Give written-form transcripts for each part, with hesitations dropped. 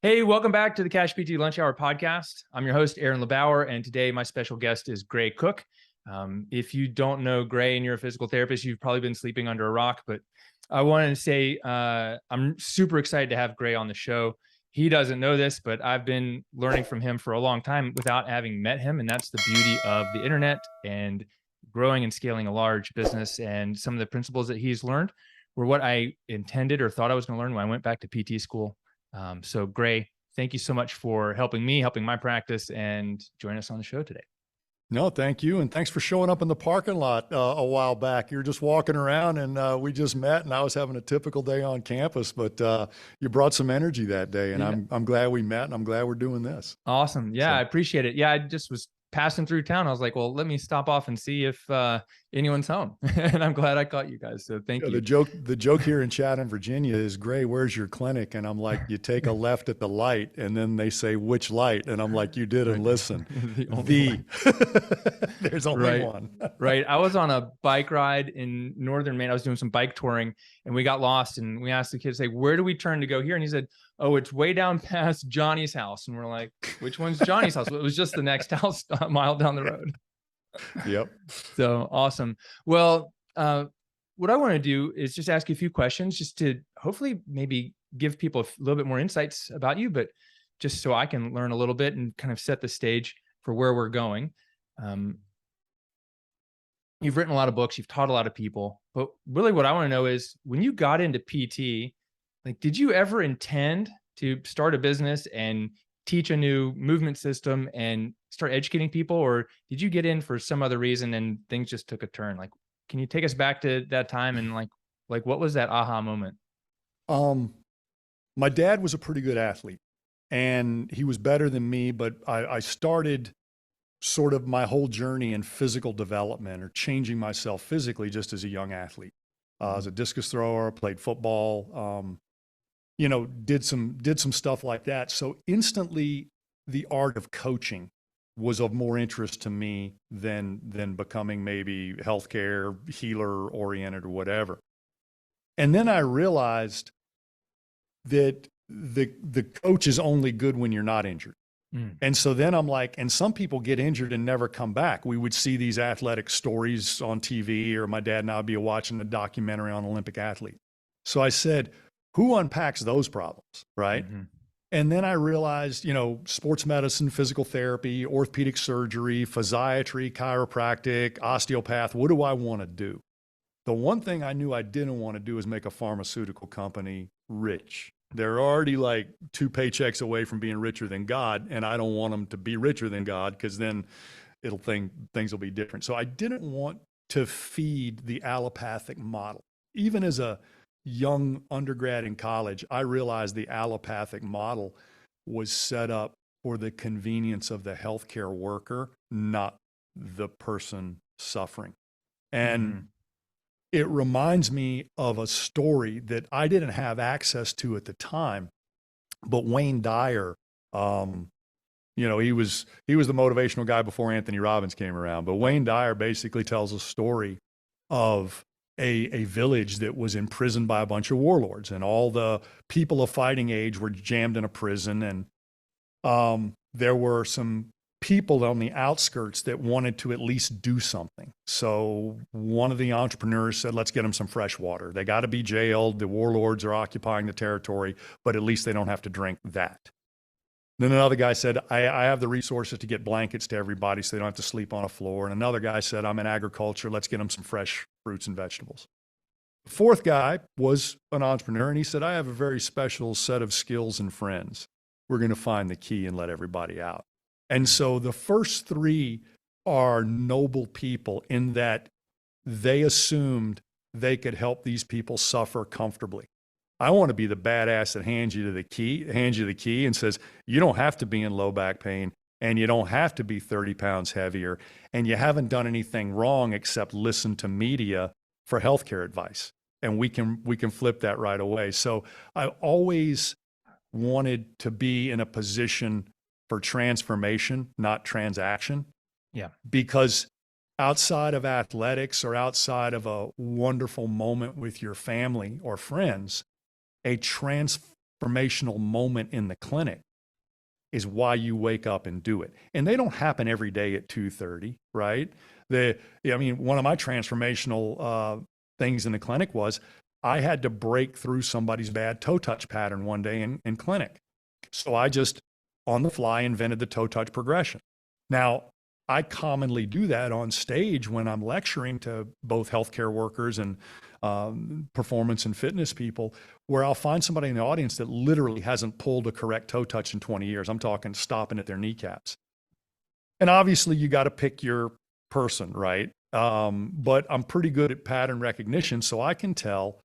Hey, welcome back to the Cash PT Lunch Hour podcast. I'm your host, Aaron LeBauer, and today my special guest is Gray Cook. If you don't know Gray and you're a physical therapist, you've probably been sleeping under a rock, but I wanted to say I'm super excited to have Gray on the show. He doesn't know this, but I've been learning from him for a long time without having met him, and that's the beauty of the internet and growing and scaling a large business. And some of the principles that he's learned were what I intended or thought I was going to learn when I went back to PT school. So Gray, thank you so much for helping me, helping my practice, and join us on the show today. No, thank you. And thanks for showing up in the parking lot a while back. You were just walking around and we just met and I was having a typical day on campus, but you brought some energy that day and Yeah. I'm glad we met and I'm glad we're doing this. Awesome. Yeah, So- I appreciate it. Yeah, I just was passing through town. I was like, well, let me stop off and see if anyone's home. And I'm glad I caught you guys. So thank you. The joke here in Chatham, Virginia is, Gray, where's your clinic? And I'm like, you take a left at the light. And then they say, which light? And I'm like, you didn't listen. There's only one. Right. I was on a bike ride in northern Maine. I was doing some bike touring and we got lost and we asked the kids, say, where do we turn to go here? And he said, oh, it's way down past Johnny's house. And we're like, which one's Johnny's house? Well, it was just the next house a mile down the road. Yep. So awesome. Well, what I want to do is just ask you a few questions just to hopefully maybe give people a little bit more insights about you, but just so I can learn a little bit and kind of set the stage for where we're going. You've written a lot of books, you've taught a lot of people, but really what I want to know is when you got into PT, like, did you ever intend to start a business and teach a new movement system and start educating people, or did you get in for some other reason and things just took a turn? Like, can you take us back to that time and like what was that aha moment? My dad was a pretty good athlete and he was better than me, but I started sort of my whole journey in physical development or changing myself physically just as a young athlete. As a discus thrower, played football, did some stuff like that. So instantly the art of coaching was of more interest to me than becoming maybe healthcare, healer oriented or whatever. And then I realized that the coach is only good when you're not injured. And so then I'm like, and some people get injured and never come back. We would see these athletic stories on TV, or my dad and I would be watching a documentary on Olympic athlete. So I said, who unpacks those problems, right? Mm-hmm. And then I realized, sports medicine, physical therapy, orthopedic surgery, physiatry, chiropractic, osteopath, what do I want to do? The one thing I knew I didn't want to do is make a pharmaceutical company rich. They're already like 2 paychecks away from being richer than God, and I don't want them to be richer than God because then things will be different. So I didn't want to feed the allopathic model. Even as a young undergrad in college, I realized the allopathic model was set up for the convenience of the healthcare worker, not the person suffering. And it reminds me of a story that I didn't have access to at the time, but Wayne Dyer, he was the motivational guy before Anthony Robbins came around, but Wayne Dyer basically tells a story of a village that was imprisoned by a bunch of warlords, and all the people of fighting age were jammed in a prison. And there were some people on the outskirts that wanted to at least do something. So one of the entrepreneurs said, let's get them some fresh water. They got to be jailed. The warlords are occupying the territory, but at least they don't have to drink that. Then another guy said, I have the resources to get blankets to everybody so they don't have to sleep on a floor. And another guy said, I'm in agriculture. Let's get them some fresh fruits and vegetables. The fourth guy was an entrepreneur, and he said, I have a very special set of skills and friends. We're going to find the key and let everybody out. And so the first 3 are noble people in that they assumed they could help these people suffer comfortably. I want to be the badass that hands you the key and says, you don't have to be in low back pain and you don't have to be 30 pounds heavier and you haven't done anything wrong except listen to media for healthcare advice. And we can flip that right away. So I always wanted to be in a position for transformation, not transaction. Yeah. Because outside of athletics or outside of a wonderful moment with your family or friends, a transformational moment in the clinic is why you wake up and do it. And they don't happen every day at 2:30, right? One of my transformational things in the clinic was I had to break through somebody's bad toe touch pattern one day in clinic. So I just on the fly invented the toe touch progression. Now, I commonly do that on stage when I'm lecturing to both healthcare workers and performance and fitness people, where I'll find somebody in the audience that literally hasn't pulled a correct toe touch in 20 years. I'm talking stopping at their kneecaps. And obviously you got to pick your person, right? But I'm pretty good at pattern recognition, so I can tell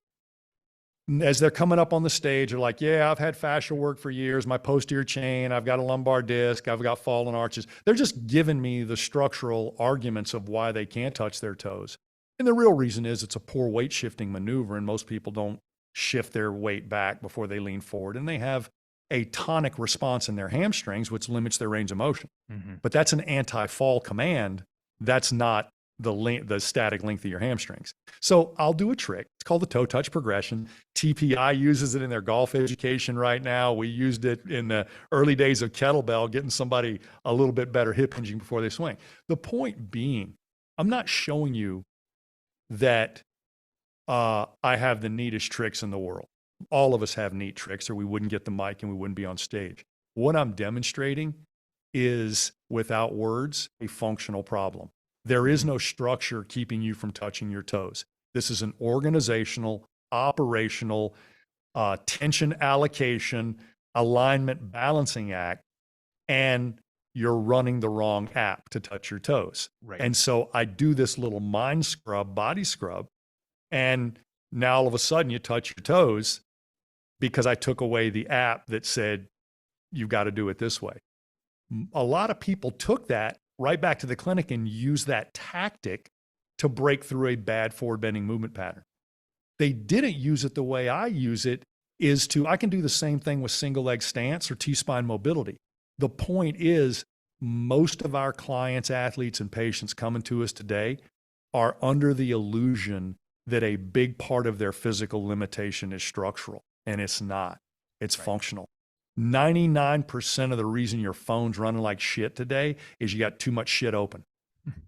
as they're coming up on the stage, they're like, yeah, I've had fascial work for years, my posterior chain, I've got a lumbar disc, I've got fallen arches. They're just giving me the structural arguments of why they can't touch their toes. And the real reason is it's a poor weight shifting maneuver, and most people don't shift their weight back before they lean forward. And they have a tonic response in their hamstrings, which limits their range of motion. Mm-hmm. But that's an anti-fall command. That's not the static length of your hamstrings. So I'll do a trick. It's called the toe touch progression. TPI uses it in their golf education right now. We used it in the early days of kettlebell, getting somebody a little bit better hip hinging before they swing. The point being, I'm not showing you that I have the neatest tricks in the world. All of us have neat tricks, or we wouldn't get the mic and we wouldn't be on stage. What I'm demonstrating is, without words, a functional problem. There is no structure keeping you from touching your toes. This is an organizational, operational, tension allocation, alignment balancing act, and you're running the wrong app to touch your toes. Right. And so I do this little mind scrub, body scrub, and now all of a sudden you touch your toes because I took away the app that said, you've got to do it this way. A lot of people took that right back to the clinic and use that tactic to break through a bad forward bending movement pattern. They didn't use it the way I use it, I can do the same thing with single leg stance or T-spine mobility. The point is, most of our clients, athletes, and patients coming to us today are under the illusion that a big part of their physical limitation is structural, and it's not. It's functional. 99% of the reason your phone's running like shit today is you got too much shit open.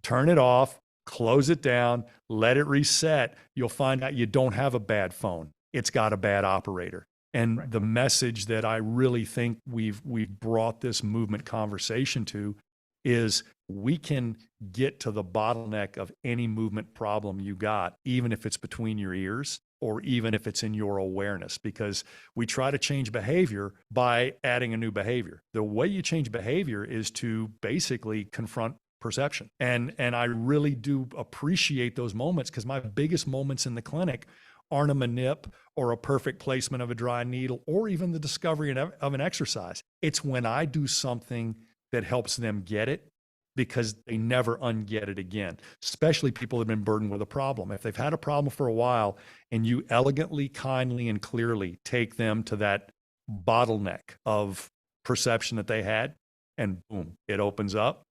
Turn it off, close it down, let it reset. You'll find out you don't have a bad phone. It's got a bad operator. And the message that I really think we've brought this movement conversation to is we can get to the bottleneck of any movement problem you got, even if it's between your ears or even if it's in your awareness, because we try to change behavior by adding a new behavior. The way you change behavior is to basically confront perception. And I really do appreciate those moments, because my biggest moments in the clinic aren't a manip or a perfect placement of a dry needle or even the discovery of an exercise. It's when I do something that helps them get it, because they never unget it again, especially people that have been burdened with a problem. If they've had a problem for a while and you elegantly, kindly, and clearly take them to that bottleneck of perception that they had, and boom, it opens up.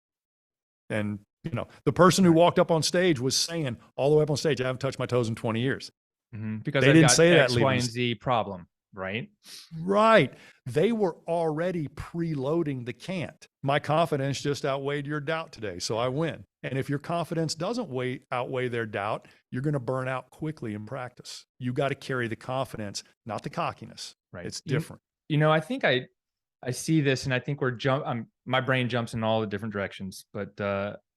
And the person who walked up on stage was saying all the way up on stage, I haven't touched my toes in 20 years. Mm-hmm. Because they didn't say X, that. Y, and Z problem, right? Right. They were already preloading the can't. My confidence just outweighed your doubt today, so I win. And if your confidence doesn't outweigh their doubt, you're going to burn out quickly in practice. You got to carry the confidence, not the cockiness. Right. It's different. I think I see this, and I think my brain jumps in all the different directions, but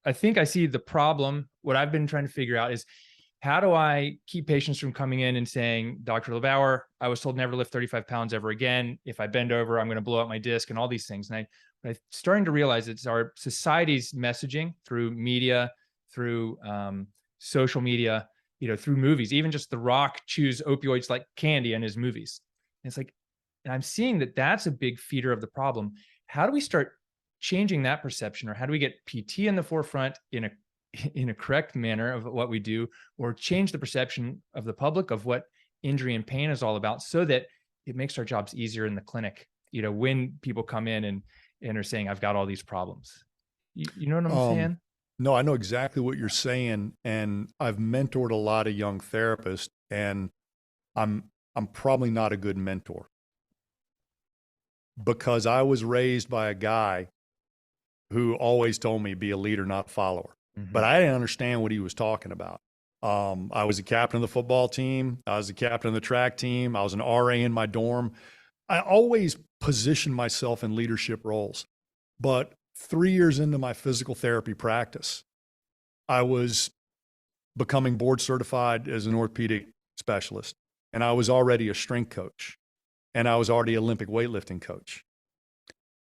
I think I see the problem. What I've been trying to figure out is, how do I keep patients from coming in and saying, Dr. LeBauer, I was told never to lift 35 pounds ever again. If I bend over, I'm going to blow out my disc and all these things. And I'm starting to realize it's our society's messaging through media, through social media, through movies. Even just The Rock chews opioids like candy in his movies. And it's like, and I'm seeing that that's a big feeder of the problem. How do we start changing that perception, or how do we get PT in the forefront in a correct manner of what we do, or change the perception of the public of what injury and pain is all about, so that it makes our jobs easier in the clinic, when people come in and are saying, I've got all these problems. You know what I'm saying? No, I know exactly what you're saying. And I've mentored a lot of young therapists, and I'm probably not a good mentor. because I was raised by a guy who always told me be a leader, not a follower. But I didn't understand what he was talking about. I was a captain of the football team. I was a captain of the track team. I was an RA in my dorm. I always positioned myself in leadership roles. But 3 years into my physical therapy practice, I was becoming board certified as an orthopedic specialist. And I was already a strength coach. And I was already Olympic weightlifting coach.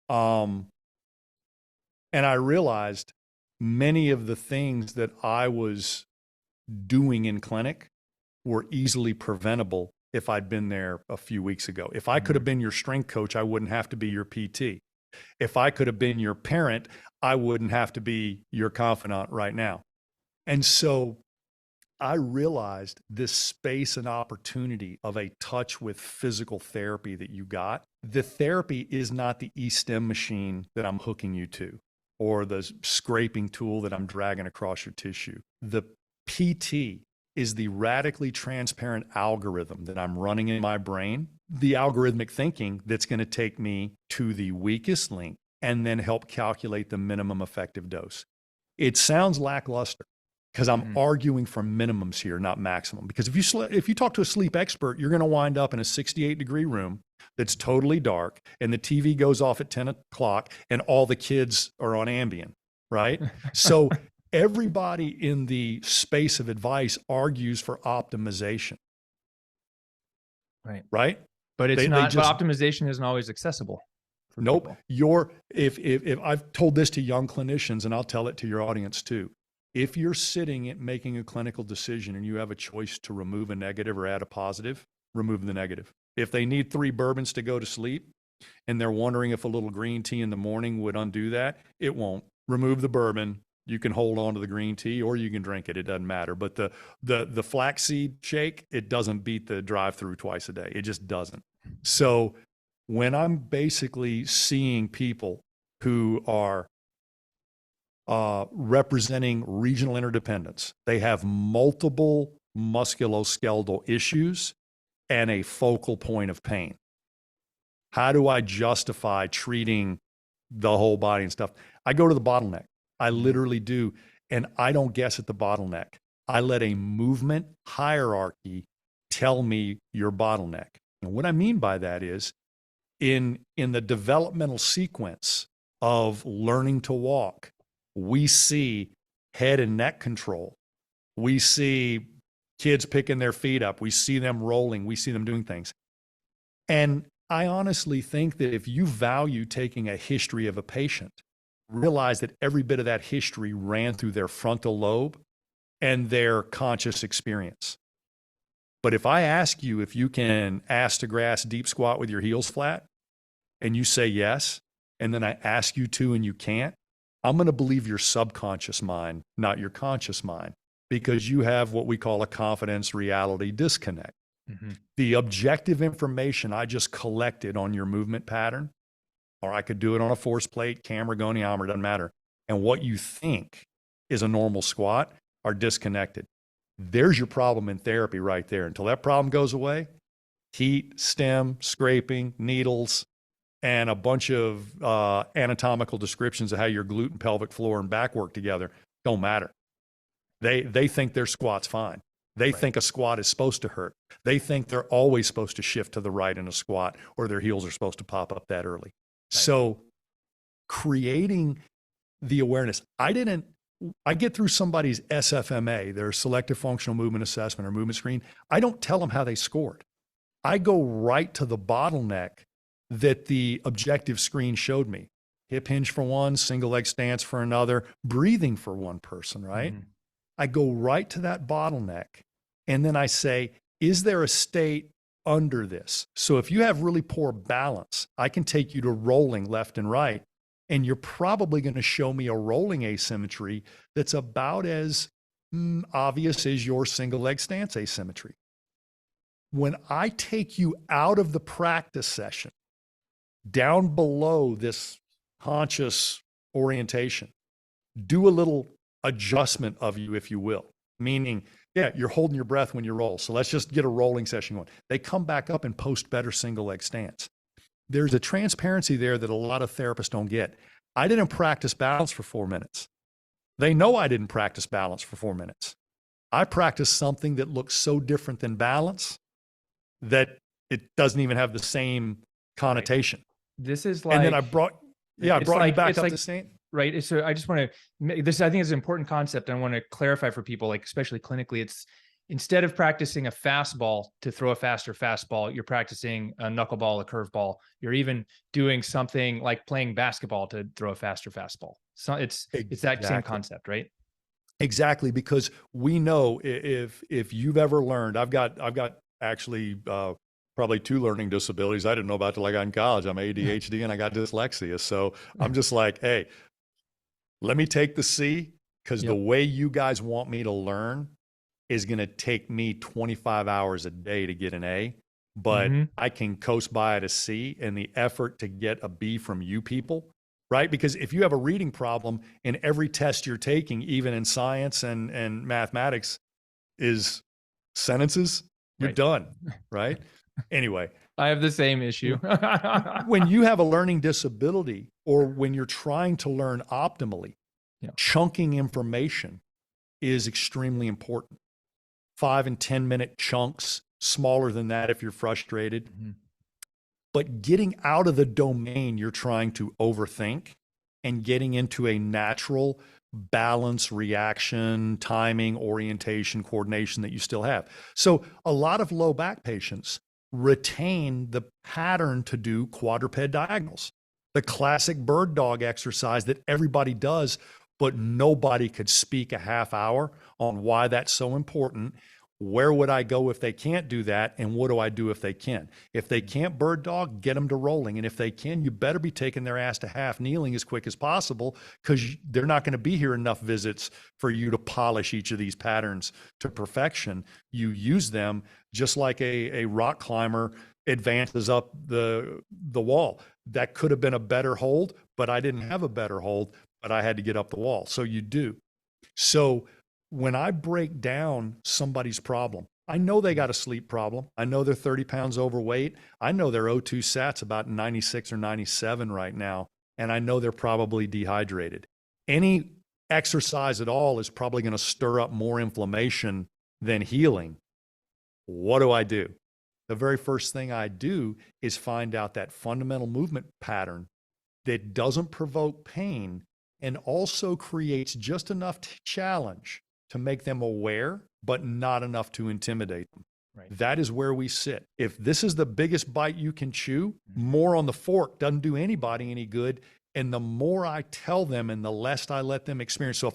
And I realized many of the things that I was doing in clinic were easily preventable if I'd been there a few weeks ago. If I could have been your strength coach, I wouldn't have to be your PT. If I could have been your parent, I wouldn't have to be your confidant right now. And so I realized this space and opportunity of a touch with physical therapy that you got. The therapy is not the e-stim machine that I'm hooking you to, or the scraping tool that I'm dragging across your tissue. The PT is the radically transparent algorithm that I'm running in my brain, the algorithmic thinking that's going to take me to the weakest link and then help calculate the minimum effective dose. It sounds lackluster because I'm arguing for minimums here, not maximum. Because if you talk to a sleep expert, you're going to wind up in a 68-degree room that's totally dark, and the TV goes off at 10 o'clock, and all the kids are on Ambien, right? So everybody in the space of advice argues for optimization. Right? But it's They not, just, but optimization isn't always accessible. Nope. If I've told this to young clinicians, and I'll tell it to your audience too. If you're sitting at making a clinical decision and you have a choice to remove a negative or add a positive, remove the negative. If they need 3 bourbons to go to sleep and they're wondering if a little green tea in the morning would undo that, it won't. Remove the bourbon. You can hold on to the green tea or you can drink it. It doesn't matter. But the flaxseed shake, it doesn't beat the drive-through twice a day. It just doesn't. So when I'm basically seeing people who are representing regional interdependence, they have multiple musculoskeletal issues and a focal point of pain. How do I justify treating the whole body and stuff? I go to the bottleneck. I literally do. And I don't guess at the bottleneck. I let a movement hierarchy tell me your bottleneck. And what I mean by that is in the developmental sequence of learning to walk, we see head and neck control. We see kids picking their feet up. We see them rolling. We see them doing things. And I honestly think that if you value taking a history of a patient, realize that every bit of that history ran through their frontal lobe and their conscious experience. But if I ask you if you can ass to grass deep squat with your heels flat, and you say yes, and then I ask you to and you can't, I'm going to believe your subconscious mind, not your conscious mind, because you have what we call a confidence reality disconnect. The objective information I just collected on your movement pattern, or I could do it on a force plate, camera, goniometer, doesn't matter, and what you think is a normal squat are disconnected. There's your problem in therapy right there. Until that problem goes away, heat, stem, scraping, needles, and a bunch of anatomical descriptions of how your glute and pelvic floor and back work together don't matter. They think their squat's fine. They think a squat is supposed to hurt. They think they're always supposed to shift to the right in a squat, or their heels are supposed to pop up that early. So creating the awareness. I get through somebody's SFMA, their selective functional movement assessment or movement screen. I don't tell them how they scored. I go right to the bottleneck that the objective screen showed me. Hip hinge for one, single leg stance for another, breathing for one person, right? I go right to that bottleneck. And then I say, is there a state under this? So if you have really poor balance, I can take you to rolling left and right. And you're probably going to show me a rolling asymmetry that's about as obvious as your single leg stance asymmetry. When I take you out of the practice session, down below this conscious orientation, do a little adjustment of you, if you will. Meaning, yeah, you're holding your breath when you roll. So let's just get a rolling session going. They come back up and post better single leg stance. there's a transparency there that a lot of therapists don't get. I didn't practice balance for 4 minutes. They know I didn't practice balance for 4 minutes. I practiced something that looks so different than balance that it doesn't even have the same connotation. Right. This is and then like, I brought you back up to saying, right. So I just want to make this, I think is an important concept. I want to clarify for people, like, especially clinically, it's instead of practicing a fastball to throw a faster fastball, you're practicing a knuckleball, a curveball. You're even doing something like playing basketball to throw a faster fastball. So it's that same concept, right? Exactly, because we know if you've ever learned, I've got actually probably 2 learning disabilities I didn't know about till I got in college. I'm ADHD and I got dyslexia. So I'm just like, hey, let me take the C, because the way you guys want me to learn is going to take me 25 hours a day to get an A, but I can coast by at a C, and the effort to get a B from you people, right? Because if you have a reading problem and every test you're taking, even in science and mathematics, is sentences, you're done, right? Anyway. I have the same issue. When you have a learning disability, or when you're trying to learn optimally, chunking information is extremely important. 5 and 10 minute chunks, smaller than that if you're frustrated. But getting out of the domain you're trying to overthink and getting into a natural balance, reaction, timing, orientation, coordination that you still have. So a lot of low back patients retain the pattern to do quadruped diagonals, the classic bird dog exercise that everybody does, but nobody could speak a half hour on why that's so important. Where would I go if they can't do that? And what do I do if they can? If they can't bird dog, get them to rolling. And if they can, you better be taking their ass to half kneeling as quick as possible, because they're not going to be here enough visits for you to polish each of these patterns to perfection. You use them just like a rock climber advances up the wall. That could have been a better hold, but I didn't have a better hold, but I had to get up the wall. So you do. So when I break down somebody's problem, I know they got a sleep problem. I know they're 30 pounds overweight. I know their O2 sat's about 96 or 97 right now. And I know they're probably dehydrated. Any exercise at all is probably going to stir up more inflammation than healing. What do? The very first thing I do is find out that fundamental movement pattern that doesn't provoke pain and also creates just enough challenge to make them aware, but not enough to intimidate them. Right. That is where we sit. If this is the biggest bite you can chew, more on the fork doesn't do anybody any good. And the more I tell them and the less I let them experience. So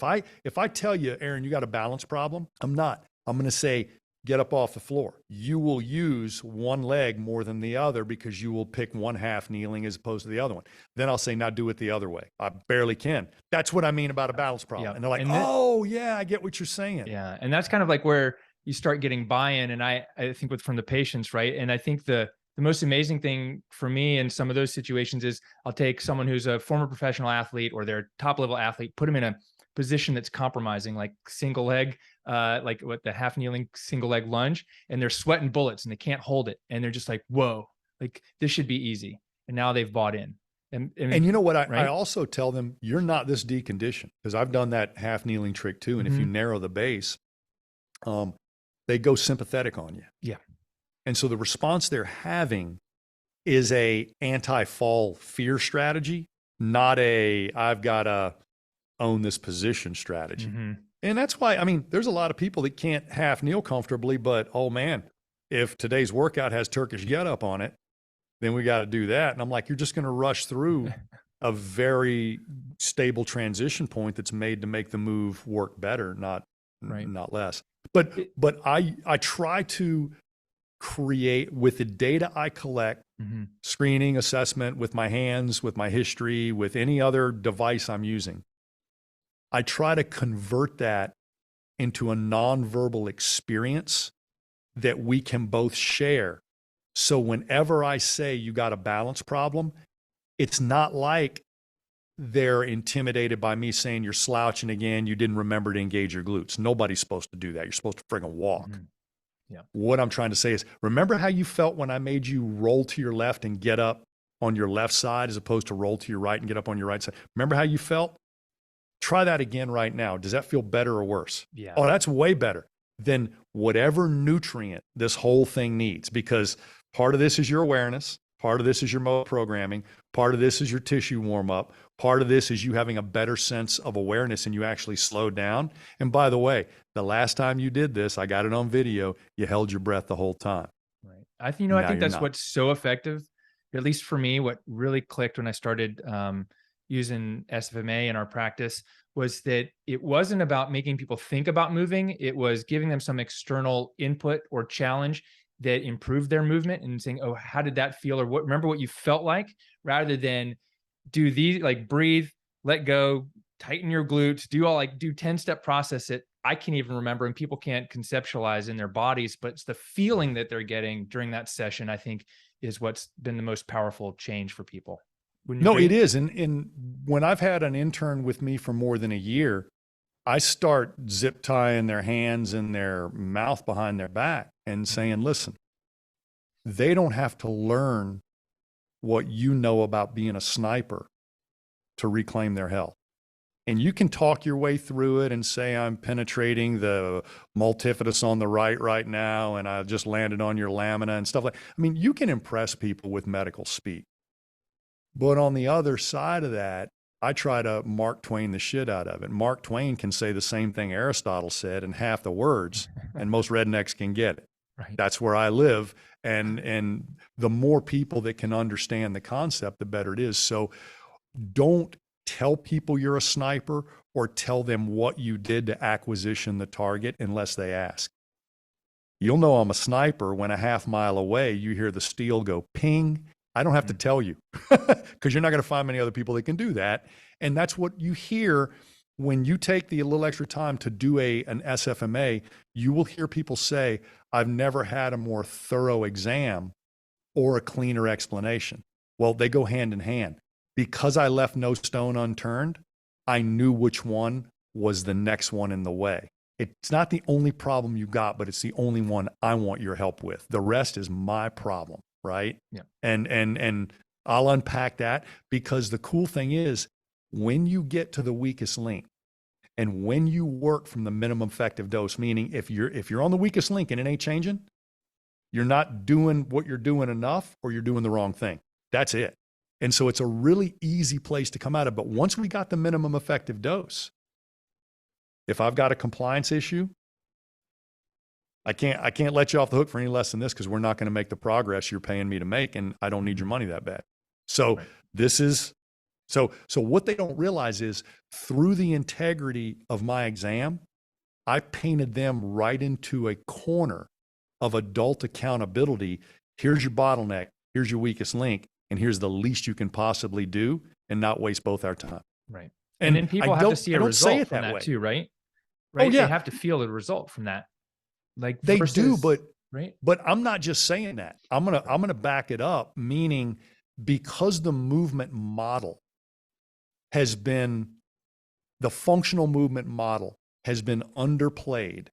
if I tell you, Aaron, you got a balance problem, I'm going to say, get up off the floor. You will use one leg more than the other because you will pick one half kneeling as opposed to the other one. Then I'll say, now do it the other way. I barely can. That's what I mean about a balance problem. And they're like, oh yeah, I get what you're saying. Yeah. And that's kind of like where you start getting buy-in. And I think from the patients, right? And I think the most amazing thing for me in some of those situations is I'll take someone who's a former professional athlete or their top level athlete, put them in a position that's compromising, like single leg, like what the half kneeling single leg lunge, and they're sweating bullets and they can't hold it. And they're just like, whoa, like this should be easy. And now they've bought in. And you know what? I also tell them, you're not this deconditioned, because I've done that half kneeling trick too. And if you narrow the base, they go sympathetic on you. Yeah. And so the response they're having is a anti-fall fear strategy, not a, I've got to own this position strategy. And that's why, I mean, there's a lot of people that can't half kneel comfortably, but oh man, if today's workout has Turkish get up on it, then we got to do that. And I'm like, you're just going to rush through a very stable transition point that's made to make the move work better, not less. But I try to create, with the data I collect, screening, assessment, with my hands, with my history, with any other device I'm using, I try to convert that into a nonverbal experience that we can both share. So whenever I say you got a balance problem, it's not like they're intimidated by me saying you're slouching again, you didn't remember to engage your glutes. Nobody's supposed to do that. You're supposed to friggin' walk. Yeah. What I'm trying to say is, remember how you felt when I made you roll to your left and get up on your left side as opposed to roll to your right and get up on your right side. Remember how you felt? Try that again right now. Does that feel better or worse? Yeah. Oh, that's way better than whatever nutrient this whole thing needs, because part of this is your awareness. Part of this is your motor programming. Part of this is your tissue warm up. Part of this is you having a better sense of awareness and you actually slowed down. And by the way, the last time you did this, I got it on video, you held your breath the whole time. Right. I think, Now I think you're that's not. what's so effective, at least for me, what really clicked when I started using SFMA in our practice was that it wasn't about making people think about moving. It was giving them some external input or challenge that improved their movement and saying, oh, how did that feel? Or what, remember what you felt like, rather than do these, like breathe, let go, tighten your glutes, do 10-step process that I can't even remember and people can't conceptualize in their bodies, but it's the feeling that they're getting during that session, I think, is what's been the most powerful change for people. Wouldn't you No, agree? it is. And when I've had an intern with me for more than a year, I start zip tying their hands and their mouth behind their back and saying, listen, they don't have to learn what you know about being a sniper to reclaim their health. And you can talk your way through it and say, I'm penetrating the multifidus on the right now, and I just landed on your lamina and stuff like that. I mean, you can impress people with medical speak. But on the other side of that, I try to Mark Twain the shit out of it. Mark Twain can say the same thing Aristotle said in half the words, and most rednecks can get it. Right. That's where I live. And the more people that can understand the concept, the better it is. So don't tell people you're a sniper or tell them what you did to acquisition the target unless they ask. You'll know I'm a sniper when a half mile away you hear the steel go ping. I don't have to tell you because you're not going to find many other people that can do that. And that's what you hear when you take the little extra time to do an SFMA. You will hear people say, I've never had a more thorough exam or a cleaner explanation. Well, they go hand in hand. Because I left no stone unturned, I knew which one was the next one in the way. It's not the only problem you got, but it's the only one I want your help with. The rest is my problem, right? Yeah. And I'll unpack that, because the cool thing is when you get to the weakest link and when you work from the minimum effective dose, meaning if you're on the weakest link and it ain't changing, you're not doing what you're doing enough, or you're doing the wrong thing. That's it. And so it's a really easy place to come out of. But once we got the minimum effective dose, if I've got a compliance issue, I can't let you off the hook for any less than this, because we're not going to make the progress you're paying me to make, and I don't need your money that bad. So Right. this is, so what they don't realize is through the integrity of my exam, I painted them right into a corner of adult accountability. Here's your bottleneck. Here's your weakest link. And here's the least you can possibly do and not waste both our time. Right. And then people have to see a result from that too, right? Oh, Right. yeah. They have to feel a result from that. Like They do, versus, right. but I'm not just saying that. I'm gonna back it up, meaning because the movement model has been, the functional movement model has been underplayed,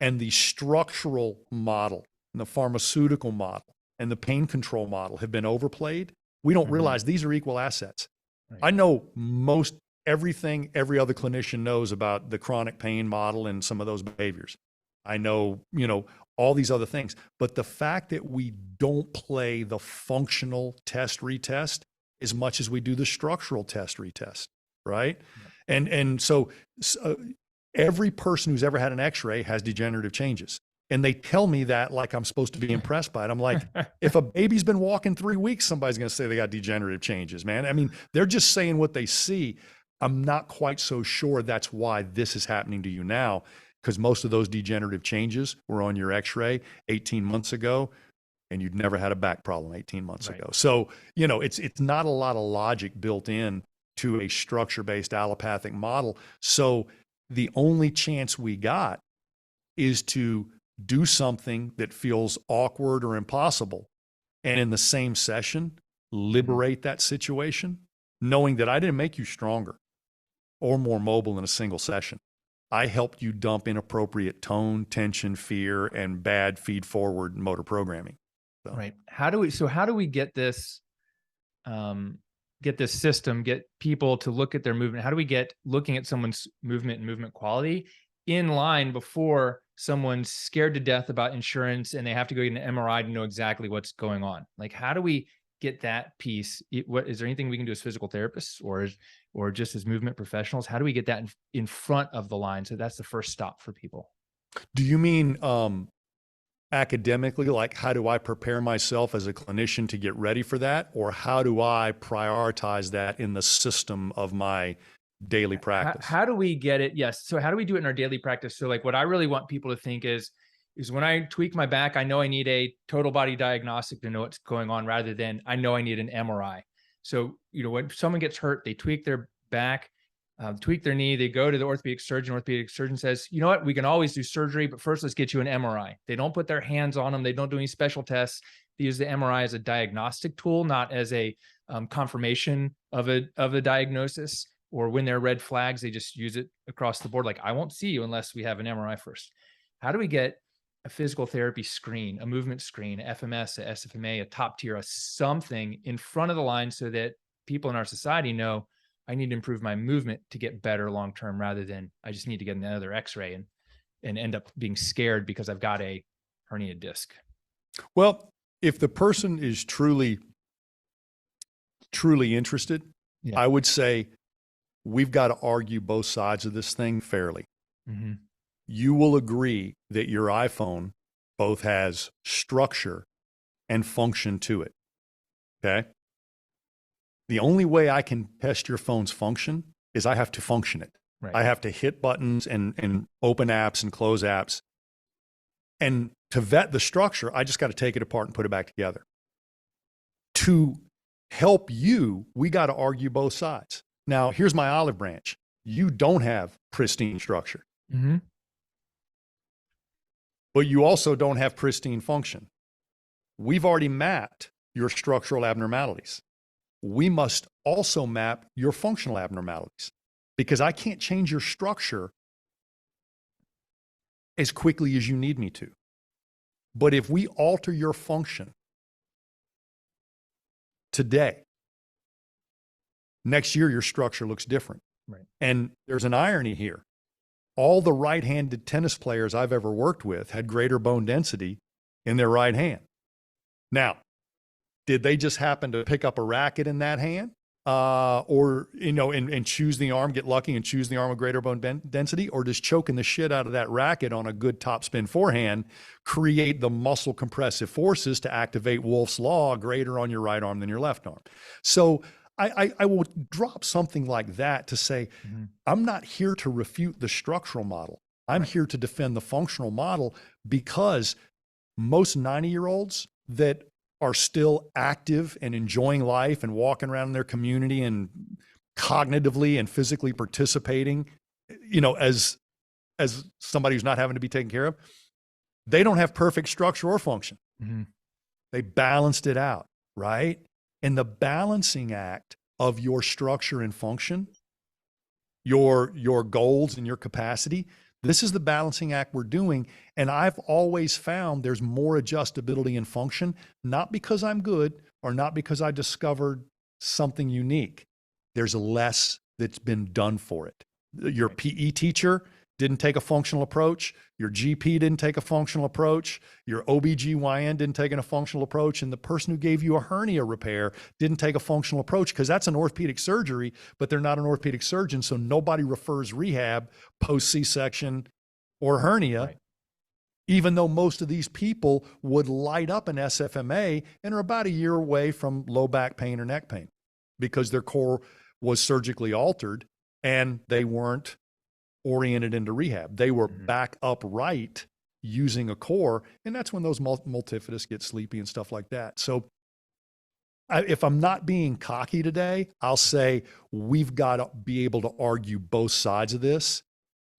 and the structural model and the pharmaceutical model and the pain control model have been overplayed. We don't realize these are equal assets. Right. I know everything every other clinician knows about the chronic pain model and some of those behaviors. I know, all these other things, but the fact that we don't play the functional test retest as much as we do the structural test retest, right? Yeah. And so every person who's ever had an x-ray has degenerative changes. And they tell me that like I'm supposed to be impressed by it. I'm like, if a baby's been walking 3 weeks, somebody's going to say they got degenerative changes, man. I mean, they're just saying what they see. I'm not quite so sure that's why this is happening to you now, because most of those degenerative changes were on your x-ray 18 months ago, and you'd never had a back problem 18 months ago. So, it's not a lot of logic built in to a structure-based allopathic model. So the only chance we got is to do something that feels awkward or impossible, and in the same session, liberate that situation, knowing that I didn't make you stronger or more mobile in a single session. I helped you dump inappropriate tone, tension, fear, and bad feed forward motor programming. So. Right. How do we get this get this system, get people to look at their movement? How do we get looking at someone's movement and movement quality in line before someone's scared to death about insurance and they have to go get an MRI to know exactly what's going on? Like, how do we get that piece? What is there anything we can do as physical therapists or just as movement professionals? How do we get that in front of the line? So that's the first stop for people. Do you mean academically, like how do I prepare myself as a clinician to get ready for that? Or how do I prioritize that in the system of my daily practice? How do we get it? Yes. So how do we do it in our daily practice? So like what I really want people to think is when I tweak my back, I know I need a total body diagnostic to know what's going on rather than I know I need an MRI. So, when someone gets hurt, they tweak their back, tweak their knee, they go to the orthopedic surgeon. Orthopedic surgeon says, you know what, we can always do surgery, but first let's get you an MRI. They don't put their hands on them. They don't do any special tests. They use the MRI as a diagnostic tool, not as a confirmation of a diagnosis. Or when there are red flags, they just use it across the board. Like, I won't see you unless we have an MRI first. How do we get a physical therapy screen, a movement screen, a FMS, a SFMA, a top tier, a something in front of the line so that people in our society know I need to improve my movement to get better long-term rather than I just need to get another x-ray and end up being scared because I've got a herniated disc? Well, if the person is truly interested, Yeah. I would say we've got to argue both sides of this thing fairly. Mm-hmm. You will agree that your iPhone both has structure and function to it. Okay. The only way I can test your phone's function is I have to function it. Right. I have to hit buttons and open apps and close apps. And to vet the structure, I just got to take it apart and put it back together. To help you, we got to argue both sides. Now, here's my olive branch. You don't have pristine structure. Mm-hmm. But you also don't have pristine function. We've already mapped your structural abnormalities. We must also map your functional abnormalities because I can't change your structure as quickly as you need me to. But if we alter your function today, next year your structure looks different. Right. And there's an irony here. All the right-handed tennis players I've ever worked with had greater bone density in their right hand. Now, did they just happen to pick up a racket in that hand? Or, and choose the arm, get lucky and choose the arm with greater bone density? Or does choking the shit out of that racket on a good topspin forehand create the muscle compressive forces to activate Wolff's Law greater on your right arm than your left arm? So I will drop something like that to say, mm-hmm. I'm not here to refute the structural model. I'm here to defend the functional model because most 90-year-olds that are still active and enjoying life and walking around in their community and cognitively and physically participating, as somebody who's not having to be taken care of, they don't have perfect structure or function. Mm-hmm. They balanced it out, right? And the balancing act of your structure and function, your goals and your capacity, this is the balancing act we're doing. And I've always found there's more adjustability in function, not because I'm good or not because I discovered something unique. There's less that's been done for it. Your PE teacher didn't take a functional approach. Your GP didn't take a functional approach. Your OBGYN didn't take a functional approach. And the person who gave you a hernia repair didn't take a functional approach because that's an orthopedic surgery, but they're not an orthopedic surgeon. So nobody refers rehab post C-section or hernia, right, even though most of these people would light up an SFMA and are about a year away from low back pain or neck pain because their core was surgically altered and they weren't oriented into rehab. They were back upright using a core, and that's when those multifidus get sleepy and stuff like that. So if I'm not being cocky today, I'll say we've got to be able to argue both sides of this.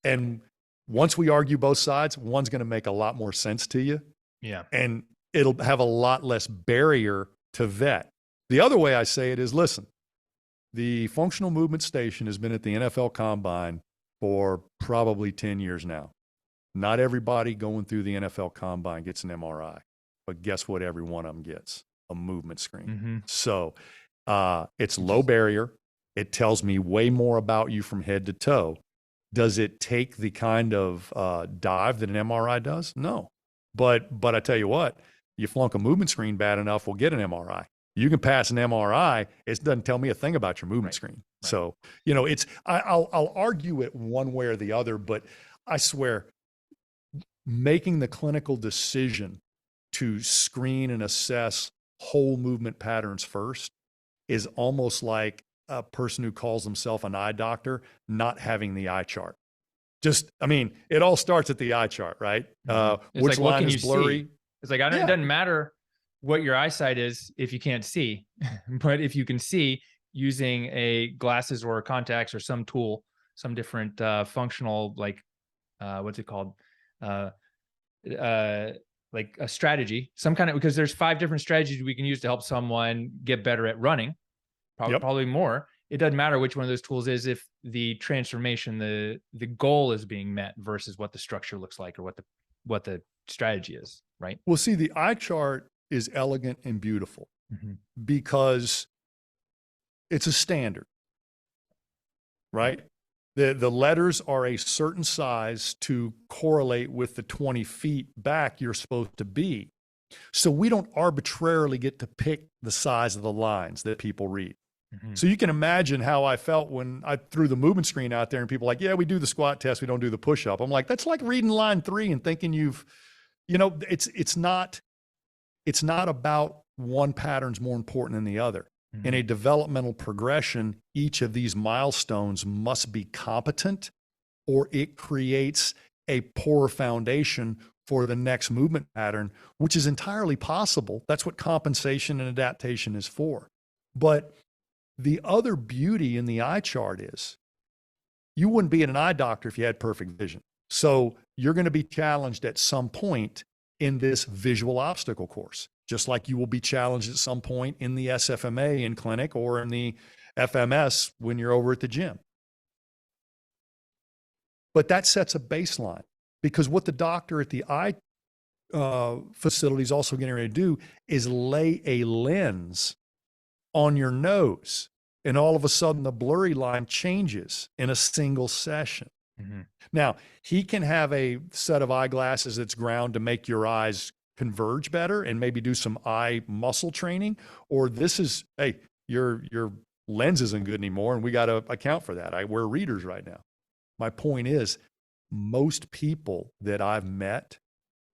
And once we argue both sides, one's going to make a lot more sense to you. Yeah. And it'll have a lot less barrier to vet. The other way I say it is, listen, the functional movement station has been at the NFL Combine for probably 10 years now. Not everybody going through the NFL Combine gets an MRI, but guess what every one of them gets? A movement screen. Mm-hmm. So It's low barrier. It tells me way more about you from head to toe. Does it take the kind of dive that an MRI does? No. But I tell you what, you flunk a movement screen bad enough, we'll get an MRI. You can pass an MRI. It doesn't tell me a thing about your movement screen. Right. So, I'll argue it one way or the other, but I swear, making the clinical decision to screen and assess whole movement patterns first is almost like a person who calls himself an eye doctor not having the eye chart. It all starts at the eye chart, right? Which like, line is blurry? See? It's like, it doesn't matter what your eyesight is if you can't see, but if you can see using a glasses or contacts or some tool, some different functional, like, what's it called? Like a strategy, some kind of, because there's 5 different strategies we can use to help someone get better at running, probably more. It doesn't matter which one of those tools is if the transformation, the goal is being met versus what the structure looks like or what the strategy is, right? Well, see, the eye chart is elegant and beautiful because it's a standard, right? The letters are a certain size to correlate with the 20 feet back you're supposed to be. So we don't arbitrarily get to pick the size of the lines that people read. So you can imagine how I felt when I threw the movement screen out there and people like, yeah, we do the squat test, we don't do the push-up. I'm like, that's like reading line 3 and thinking it's not about one pattern's more important than the other. In a developmental progression, each of these milestones must be competent or it creates a poor foundation for the next movement pattern, which is entirely possible. That's what compensation and adaptation is for. But the other beauty in the eye chart is you wouldn't be an eye doctor if you had perfect vision. So you're going to be challenged at some point in this visual obstacle course, just like you will be challenged at some point in the SFMA in clinic or in the FMS when you're over at the gym. But that sets a baseline, because what the doctor at the eye facility is also getting ready to do is lay a lens on your nose, and all of a sudden the blurry line changes in a single session. Now, he can have a set of eyeglasses that's ground to make your eyes converge better and maybe do some eye muscle training, or this is, hey, your lens isn't good anymore and we got to account for that. I wear readers right now. My point is, most people that I've met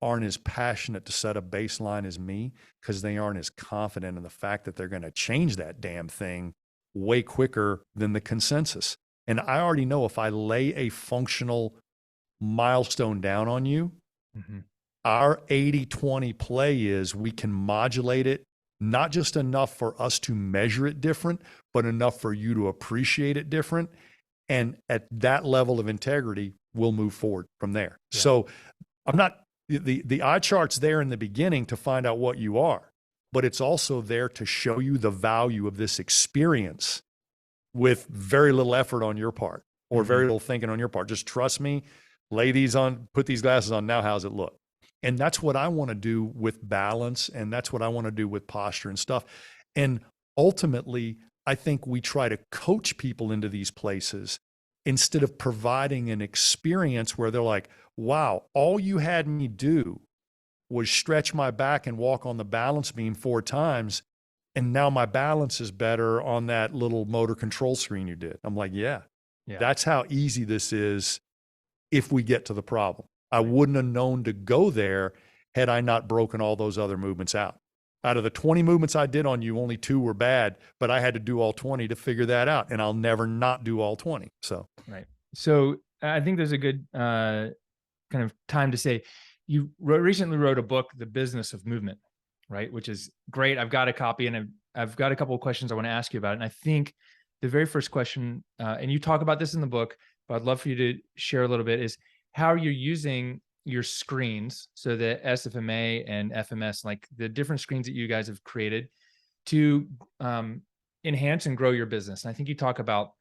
aren't as passionate to set a baseline as me because they aren't as confident in the fact that they're going to change that damn thing way quicker than the consensus. And I already know if I lay a functional milestone down on you, our 80-20 play is we can modulate it, not just enough for us to measure it different, but enough for you to appreciate it different. And at that level of integrity, we'll move forward from there. Yeah. So I'm not, the eye chart's there in the beginning to find out what you are, but it's also there to show you the value of this experience with very little effort on your part or very little thinking on your part. Just trust me, lay these on, put these glasses on, now how's it look? And that's what I want to do with balance, and that's what I want to do with posture and stuff. And ultimately, I think we try to coach people into these places instead of providing an experience where they're like, wow, all you had me do was stretch my back and walk on the balance beam 4 times, and now my balance is better on that little motor control screen you did. I'm like, yeah, that's how easy this is if we get to the problem. I wouldn't have known to go there had I not broken all those other movements out. Out of the 20 movements I did on you, only 2 were bad, but I had to do all 20 to figure that out, and I'll never not do all 20. So, right. So I think there's a good kind of time to say, you recently wrote a book, The Business of Movement, right? Which is great. I've got a copy, and I've got a couple of questions I want to ask you about it. And I think the very first question, and you talk about this in the book, but I'd love for you to share a little bit, is how you're using your screens, so the SFMA and FMS, like the different screens that you guys have created to enhance and grow your business. And I think you talk about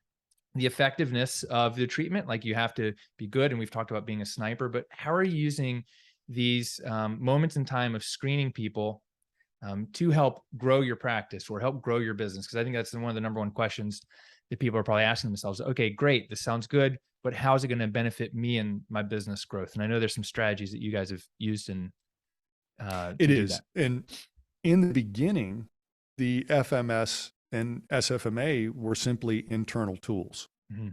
the effectiveness of the treatment, like you have to be good, and we've talked about being a sniper, but how are you using these moments in time of screening people to help grow your practice or help grow your business? Because I think that's one of the number one questions that people are probably asking themselves. Okay, great, this sounds good, but how is it going to benefit me and my business growth? And I know there's some strategies that you guys have used to do that. And in the beginning, the FMS and SFMA were simply internal tools. Mm-hmm.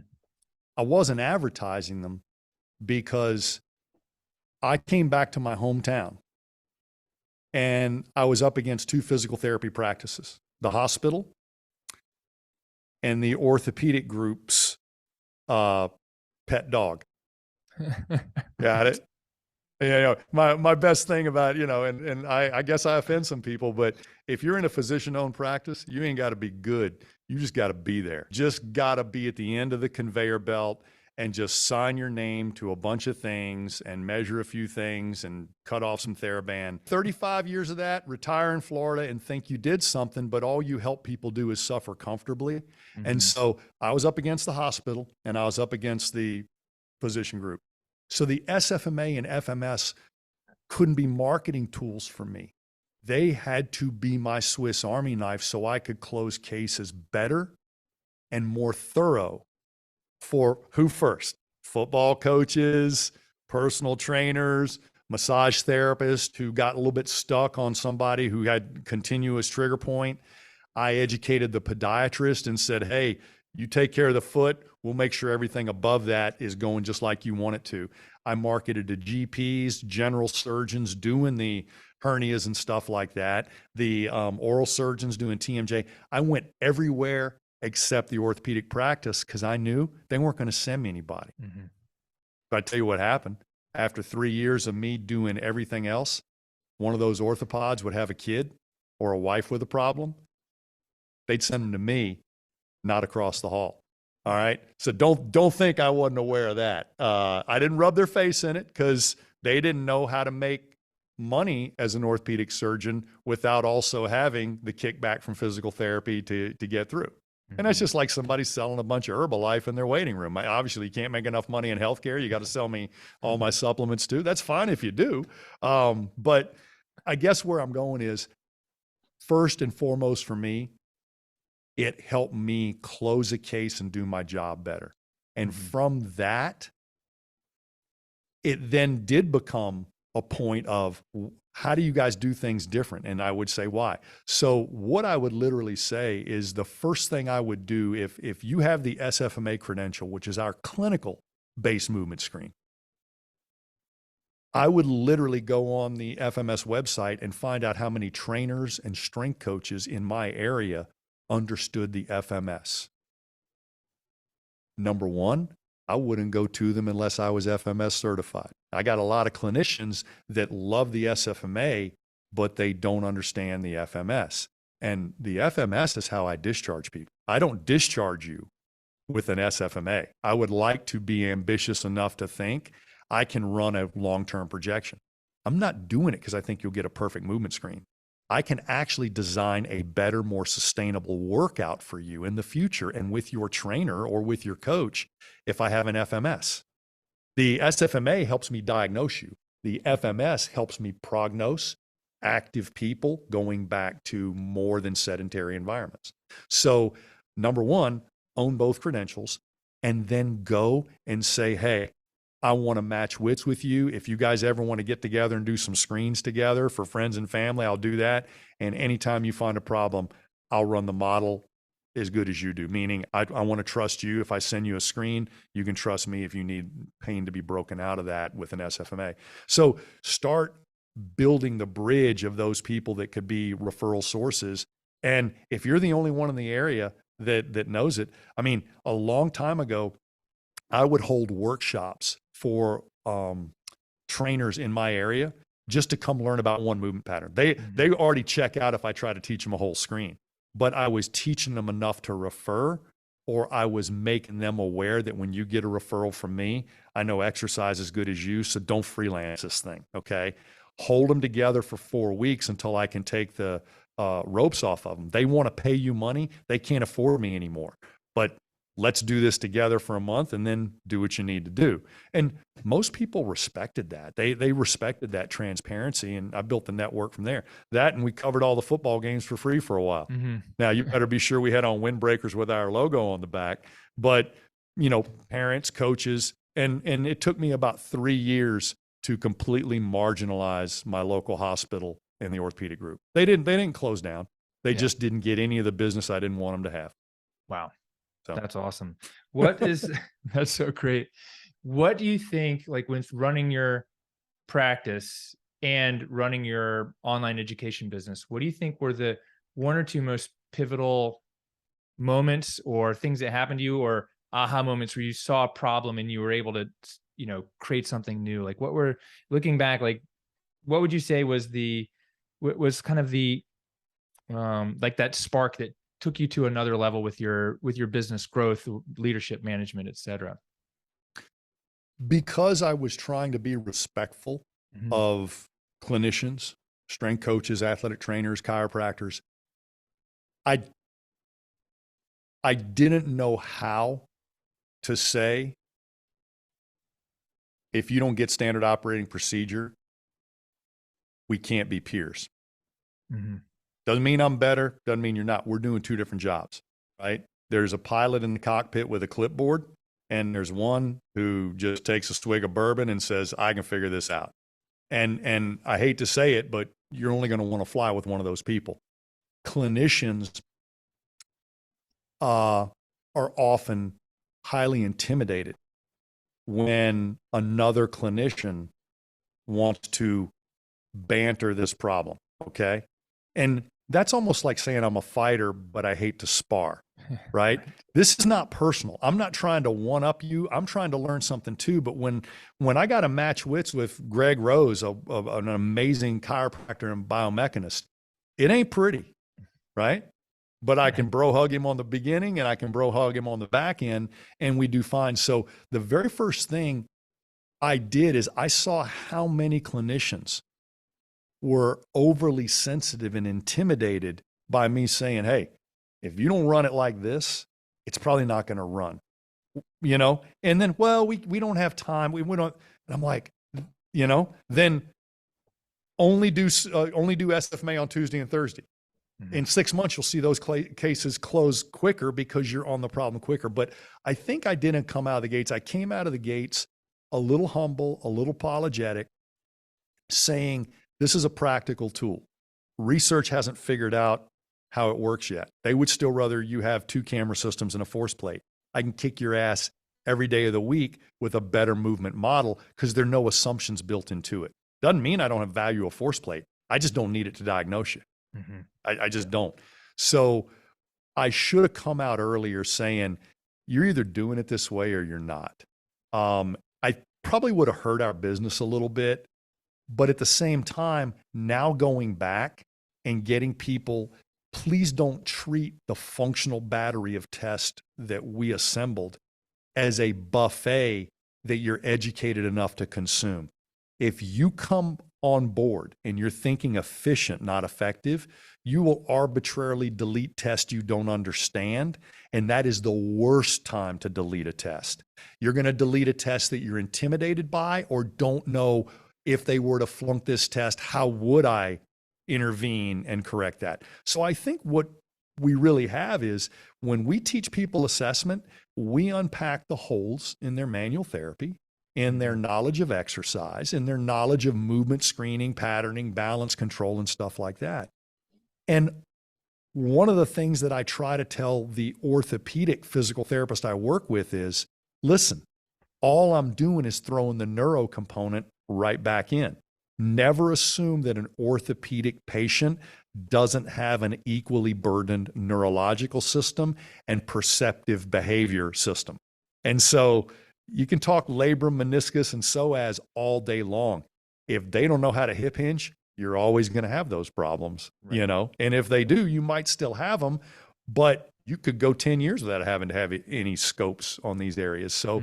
I wasn't advertising them because I came back to my hometown and I was up against two physical therapy practices, the hospital and the orthopedic group's pet dog. Got it? Yeah, my best thing about, and I guess I offend some people, but if you're in a physician-owned practice, you ain't got to be good. You just got to be there. Just got to be at the end of the conveyor belt and just sign your name to a bunch of things and measure a few things and cut off some TheraBand. 35 years of that, retire in Florida and think you did something, but all you help people do is suffer comfortably. Mm-hmm. And so I was up against the hospital and I was up against the physician group. So the SFMA and FMS couldn't be marketing tools for me. They had to be my Swiss Army knife so I could close cases better and more thorough for who first? Football coaches, personal trainers, massage therapists who got a little bit stuck on somebody who had continuous trigger point. I educated the podiatrist and said, hey, you take care of the foot, we'll make sure everything above that is going just like you want it to. I marketed to GPs, general surgeons doing the hernias and stuff like that, the oral surgeons doing TMJ. I went everywhere except the orthopedic practice because I knew they weren't going to send me anybody. Mm-hmm. But I tell you what happened. After 3 years of me doing everything else, one of those orthopods would have a kid or a wife with a problem. They'd send them to me, not across the hall. All right. So don't think I wasn't aware of that. I didn't rub their face in it because they didn't know how to make money as an orthopedic surgeon without also having the kickback from physical therapy to get through. Mm-hmm. And that's just like somebody selling a bunch of Herbalife in their waiting room. Obviously, you can't make enough money in healthcare. You got to sell me all my supplements too. That's fine if you do. But I guess where I'm going is, first and foremost for me, it helped me close a case and do my job better. And mm-hmm. from that, it then did become a point of, how do you guys do things different? And I would say, why? So what I would literally say is the first thing I would do if you have the SFMA credential, which is our clinical base movement screen, I would literally go on the FMS website and find out how many trainers and strength coaches in my area understood the FMS. Number one, I wouldn't go to them unless I was FMS certified. I got a lot of clinicians that love the SFMA, but they don't understand the FMS. And the FMS is how I discharge people. I don't discharge you with an SFMA. I would like to be ambitious enough to think I can run a long-term projection. I'm not doing it because I think you'll get a perfect movement screen. I can actually design a better, more sustainable workout for you in the future and with your trainer or with your coach if I have an FMS. The SFMA helps me diagnose you. The FMS helps me prognose active people going back to more than sedentary environments. So number one, own both credentials and then go and say, hey, I want to match wits with you. If you guys ever want to get together and do some screens together for friends and family, I'll do that. And anytime you find a problem, I'll run the model as good as you do. Meaning I want to trust you. If I send you a screen, you can trust me if you need pain to be broken out of that with an SFMA. So start building the bridge of those people that could be referral sources. And if you're the only one in the area that knows it, I mean, a long time ago, I would hold workshops for trainers in my area just to come learn about one movement pattern. They already check out if I try to teach them a whole screen, but I was teaching them enough to refer, or I was making them aware that when you get a referral from me, I know exercise as good as you, so don't freelance this thing, okay? Hold them together for 4 weeks until I can take the ropes off of them. They want to pay you money. They can't afford me anymore. But let's do this together for a month and then do what you need to do. And most people respected that. They respected that transparency, and I built the network from there. That, and we covered all the football games for free for a while. Mm-hmm. Now, you better be sure we had on windbreakers with our logo on the back, but parents, coaches, and it took me about 3 years to completely marginalize my local hospital and the orthopedic group. They didn't close down. They just didn't get any of the business I didn't want them to have. Wow. So. That's awesome. That's so great. What do you think, like, when running your practice and running your online education business, what do you think were the one or two most pivotal moments or things that happened to you, or aha moments where you saw a problem and you were able to, create something new? Like, looking back, like, what would you say was kind of the, like, that spark that took you to another level with your business growth, leadership, management, et cetera? Because I was trying to be respectful Mhm. of clinicians, strength coaches, athletic trainers, chiropractors, I didn't know how to say, if you don't get standard operating procedure, we can't be peers. Mm-hmm. Doesn't mean I'm better. Doesn't mean you're not. We're doing two different jobs, right? There's a pilot in the cockpit with a clipboard, and there's one who just takes a swig of bourbon and says, I can figure this out. And I hate to say it, but you're only going to want to fly with one of those people. Clinicians are often highly intimidated when another clinician wants to banter this problem, okay? And that's almost like saying I'm a fighter, but I hate to spar, right? This is not personal. I'm not trying to one-up you. I'm trying to learn something too. But when I got to match wits with Greg Rose, an amazing chiropractor and biomechanist, it ain't pretty, right? But I can bro hug him on the beginning and I can bro hug him on the back end, and we do fine. So the very first thing I did is I saw how many clinicians were overly sensitive and intimidated by me saying, hey, if you don't run it like this, it's probably not going to run, and then, well, we don't have time. We don't. And I'm like, then only do SFMA on Tuesday and Thursday. Mm-hmm. In 6 months, you'll see those cases close quicker because you're on the problem quicker. But I think I didn't come out of the gates. I came out of the gates a little humble, a little apologetic, saying, this is a practical tool. Research hasn't figured out how it works yet. They would still rather you have 2 camera systems and a force plate. I can kick your ass every day of the week with a better movement model because there are no assumptions built into it. Doesn't mean I don't have value a force plate. I just don't need it to diagnose you. Mm-hmm. I just don't. So I should have come out earlier saying, you're either doing it this way or you're not. I probably would have hurt our business a little bit. But at the same time, now going back and getting people, please don't treat the functional battery of tests that we assembled as a buffet that you're educated enough to consume. If you come on board and you're thinking efficient, not effective, you will arbitrarily delete tests you don't understand. And that is the worst time to delete a test. You're going to delete a test that you're intimidated by or don't know. If they were to flunk this test, how would I intervene and correct that? So I think what we really have is when we teach people assessment, we unpack the holes in their manual therapy, in their knowledge of exercise, in their knowledge of movement screening, patterning, balance control, and stuff like that. And one of the things that I try to tell the orthopedic physical therapist I work with is, listen, all I'm doing is throwing the neuro component right back in. Never assume that an orthopedic patient doesn't have an equally burdened neurological system and perceptive behavior system. And so you can talk labrum, meniscus, and psoas all day long. If they don't know how to hip hinge, you're always going to have those problems, right. And if they do, you might still have them, but you could go 10 years without having to have any scopes on these areas. So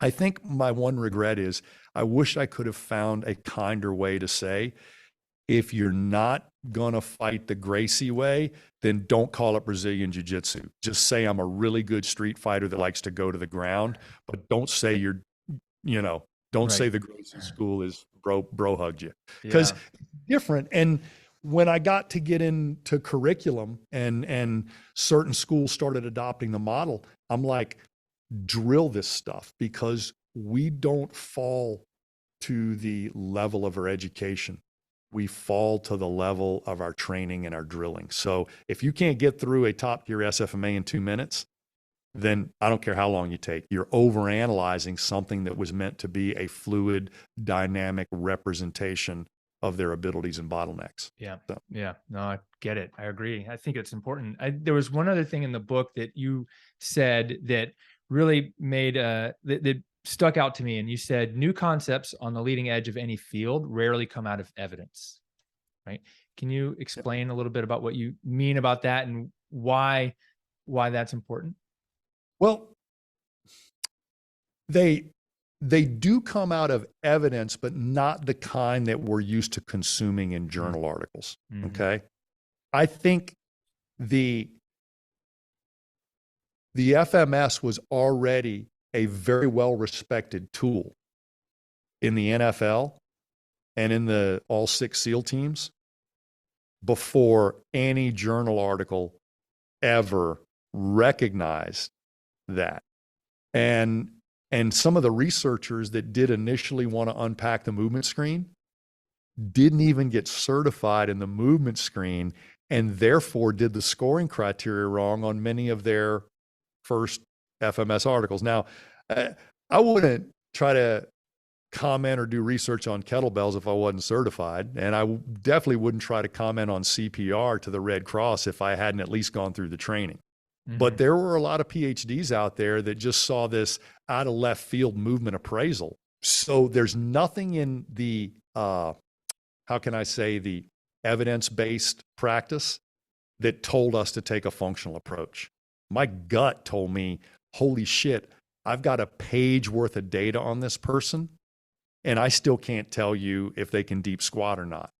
I think my one regret is I wish I could have found a kinder way to say, if you're not going to fight the Gracie way, then don't call it Brazilian Jiu-Jitsu. Just say I'm a really good street fighter that likes to go to the ground, but don't say you're, don't say Right. the Gracie school is bro hugged you, because Yeah. different. And when I got to get into curriculum and certain schools started adopting the model, I'm like, drill this stuff, because we don't fall to the level of our education. We fall to the level of our training and our drilling. So if you can't get through a top tier SFMA in 2 minutes, then I don't care how long you take. You're overanalyzing something that was meant to be a fluid, dynamic representation of their abilities and bottlenecks. Yeah. So. Yeah. No, I get it. I agree. I think it's important. There was one other thing in the book that you said that really made that stuck out to me. And you said new concepts on the leading edge of any field rarely come out of evidence. Right. Can you explain a little bit about what you mean about that and why that's important? Well, they do come out of evidence, but not the kind that we're used to consuming in journal articles. Mm-hmm. Okay. I think the FMS was already a very well-respected tool in the NFL and in the all 6 SEAL teams before any journal article ever recognized that. And some of the researchers that did initially want to unpack the movement screen didn't even get certified in the movement screen, and therefore did the scoring criteria wrong on many of their first FMS articles. Now, I wouldn't try to comment or do research on kettlebells if I wasn't certified, and I definitely wouldn't try to comment on CPR to the Red Cross if I hadn't at least gone through the training. But there were a lot of PhDs out there that just saw this out of left field movement appraisal. So there's nothing in the, how can I say, the evidence-based practice that told us to take a functional approach. My gut told me, holy shit, I've got a page worth of data on this person, and I still can't tell you if they can deep squat or not.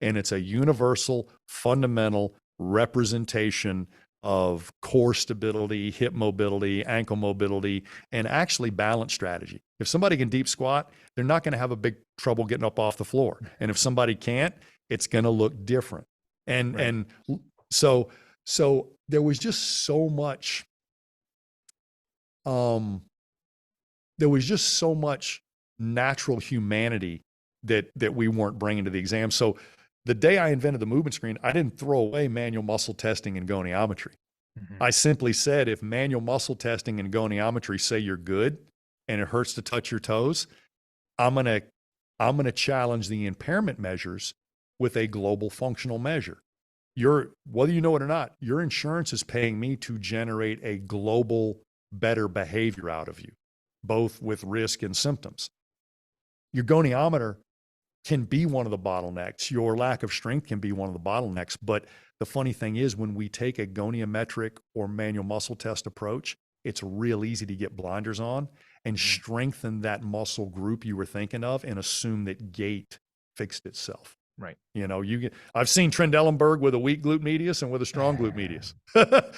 And it's a universal, fundamental representation of core stability, hip mobility, ankle mobility, and actually balance strategy. If somebody can deep squat, they're not going to have a big trouble getting up off the floor. And if somebody can't, it's going to look different. And so there was just so much, natural humanity that we weren't bringing to the exam. So the day I invented the movement screen, I didn't throw away manual muscle testing and goniometry. I simply said, if manual muscle testing and goniometry say you're good and it hurts to touch your toes, I'm going to challenge the impairment measures with a global functional measure. Whether you know it or not, your insurance is paying me to generate a global better behavior out of you, both with risk and symptoms. Your goniometer can be one of the bottlenecks. Your lack of strength can be one of the bottlenecks. But the funny thing is, when we take a goniometric or manual muscle test approach, it's real easy to get blinders on and strengthen that muscle group you were thinking of and assume that gait fixed itself. Right. I've seen Trendelenburg with a weak glute medius and with a strong glute medius.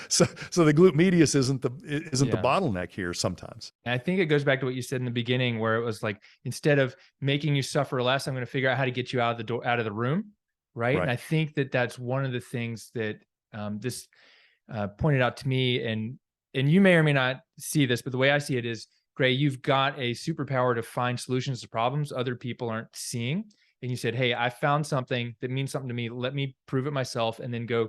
so the glute medius isn't the bottleneck here sometimes. And I think it goes back to what you said in the beginning, where it was like, instead of making you suffer less, I'm going to figure out how to get you out of the door, out of the room. Right. And I think that that's one of the things that this pointed out to me, and you may or may not see this, but the way I see it is, Gray, you've got a superpower to find solutions to problems other people aren't seeing. And you said, hey, I found something that means something to me. Let me prove it myself and then go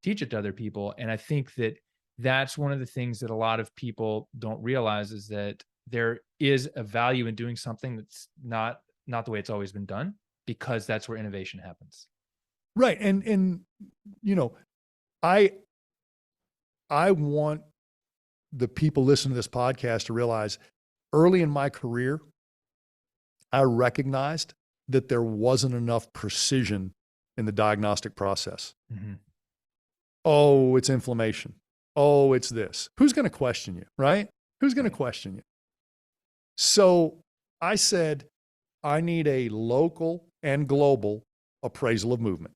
teach it to other people. And I think that that's one of the things that a lot of people don't realize, is that there is a value in doing something that's not the way it's always been done, because that's where innovation happens. Right. And I want the people listening to this podcast to realize, early in my career, I recognized that there wasn't enough precision in the diagnostic process. Oh, it's inflammation. Oh, it's this. Who's going to question you, right? Who's going to question you? So I said, I need a local and global appraisal of movement.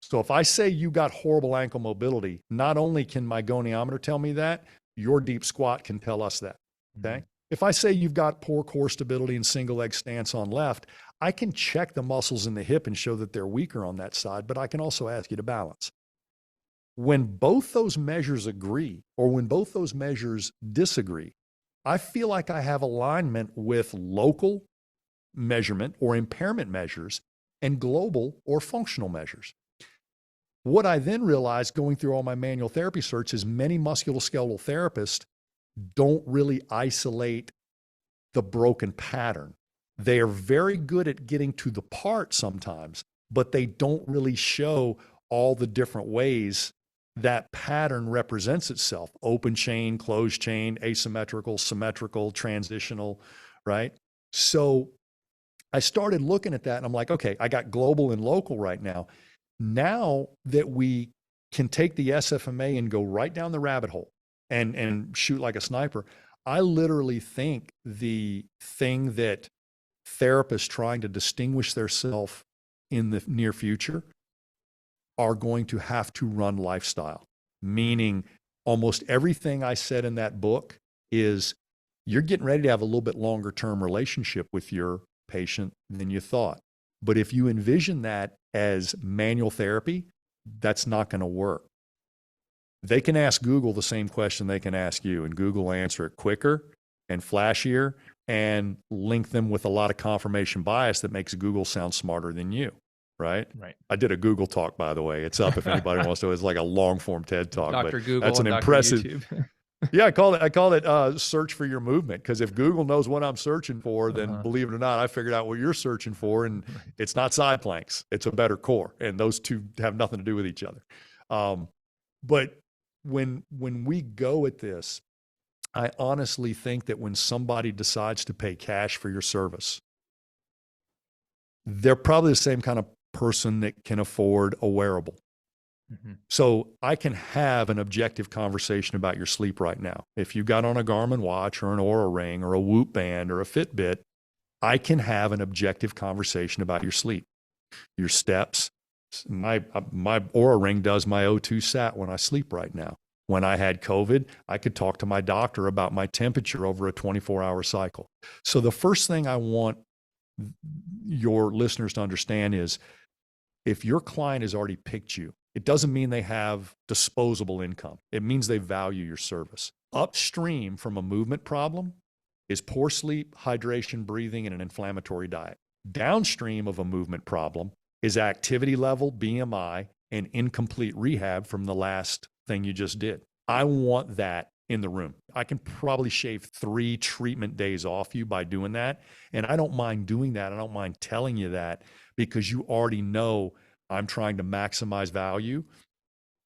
So if I say you got horrible ankle mobility, not only can my goniometer tell me that, your deep squat can tell us that, okay? Mhm. If I say you've got poor core stability and single leg stance on left, I can check the muscles in the hip and show that they're weaker on that side, but I can also ask you to balance. When both those measures agree, or when both those measures disagree, I feel like I have alignment with local measurement or impairment measures and global or functional measures. What I then realized going through all my manual therapy search is many musculoskeletal therapists don't really isolate the broken pattern. They are very good at getting to the part sometimes, but they don't really show all the different ways that pattern represents itself: open chain, closed chain, asymmetrical, symmetrical, transitional, right? So I started looking at that and I'm like, okay, I got global and local right now. Now that we can take the SFMA and go right down the rabbit hole and shoot like a sniper, I literally think the thing that therapists trying to distinguish themselves in the near future are going to have to run lifestyle, meaning almost everything I said in that book is you're getting ready to have a little bit longer term relationship with your patient than you thought. But if you envision that as manual therapy, that's not going to work. They can ask Google the same question they can ask you, and Google will answer it quicker and flashier and link them with a lot of confirmation bias that makes Google sound smarter than you, right? Right. I did a Google talk, by the way. It's up if anybody wants to. It's like a long form TED talk. Dr. But Google that's an and impressive. Dr. YouTube. Yeah, I call it search for your movement, because if Google knows what I'm searching for, then believe it or not, I figured out what you're searching for, and it's not side planks. It's a better core, and those two have nothing to do with each other. But when we go at this, I honestly think that when somebody decides to pay cash for your service, they're probably the same kind of person that can afford a wearable. Mm-hmm. So I can have an objective conversation about your sleep right now. If you got on a Garmin watch or an Oura ring or a Whoop band or a Fitbit, I can have an objective conversation about your sleep, your steps. My Oura ring does my O2 sat when I sleep right now. When I had COVID, I could talk to my doctor about my temperature over a 24-hour cycle. So the first thing I want your listeners to understand is, if your client has already picked you, it doesn't mean they have disposable income. It means they value your service. Upstream from a movement problem is poor sleep, hydration, breathing, and an inflammatory diet. Downstream of a movement problem is activity level, BMI, and incomplete rehab from the last thing you just did. I want that in the room. I can probably shave 3 treatment days off you by doing that. And I don't mind doing that. I don't mind telling you that, because you already know I'm trying to maximize value.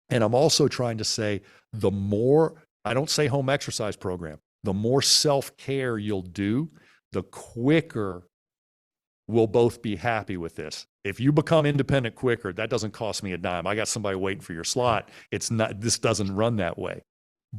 And I'm also trying to say, the more, I don't say home exercise program, the more self-care you'll do, the quicker we'll both be happy with this. If you become independent quicker, that doesn't cost me a dime. I got somebody waiting for your slot. It's not, this doesn't run that way.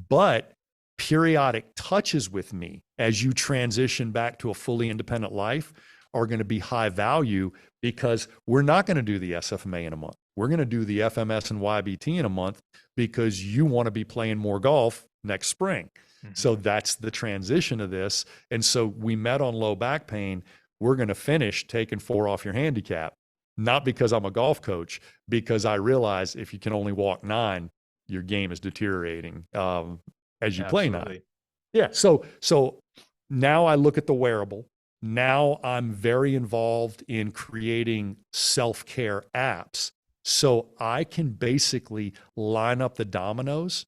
But periodic touches with me as you transition back to a fully independent life are going to be high value, because we're not going to do the SFMA in a month. We're going to do the FMS and YBT in a month, because you want to be playing more golf next spring. Mm-hmm. So that's the transition of this. And so we met on low back pain. We're going to finish taking 4 off your handicap, not because I'm a golf coach, because I realize if you can only walk 9, your game is deteriorating as you play 9. Yeah. So now I look at the wearable. Now I'm very involved in creating self-care apps, so I can basically line up the dominoes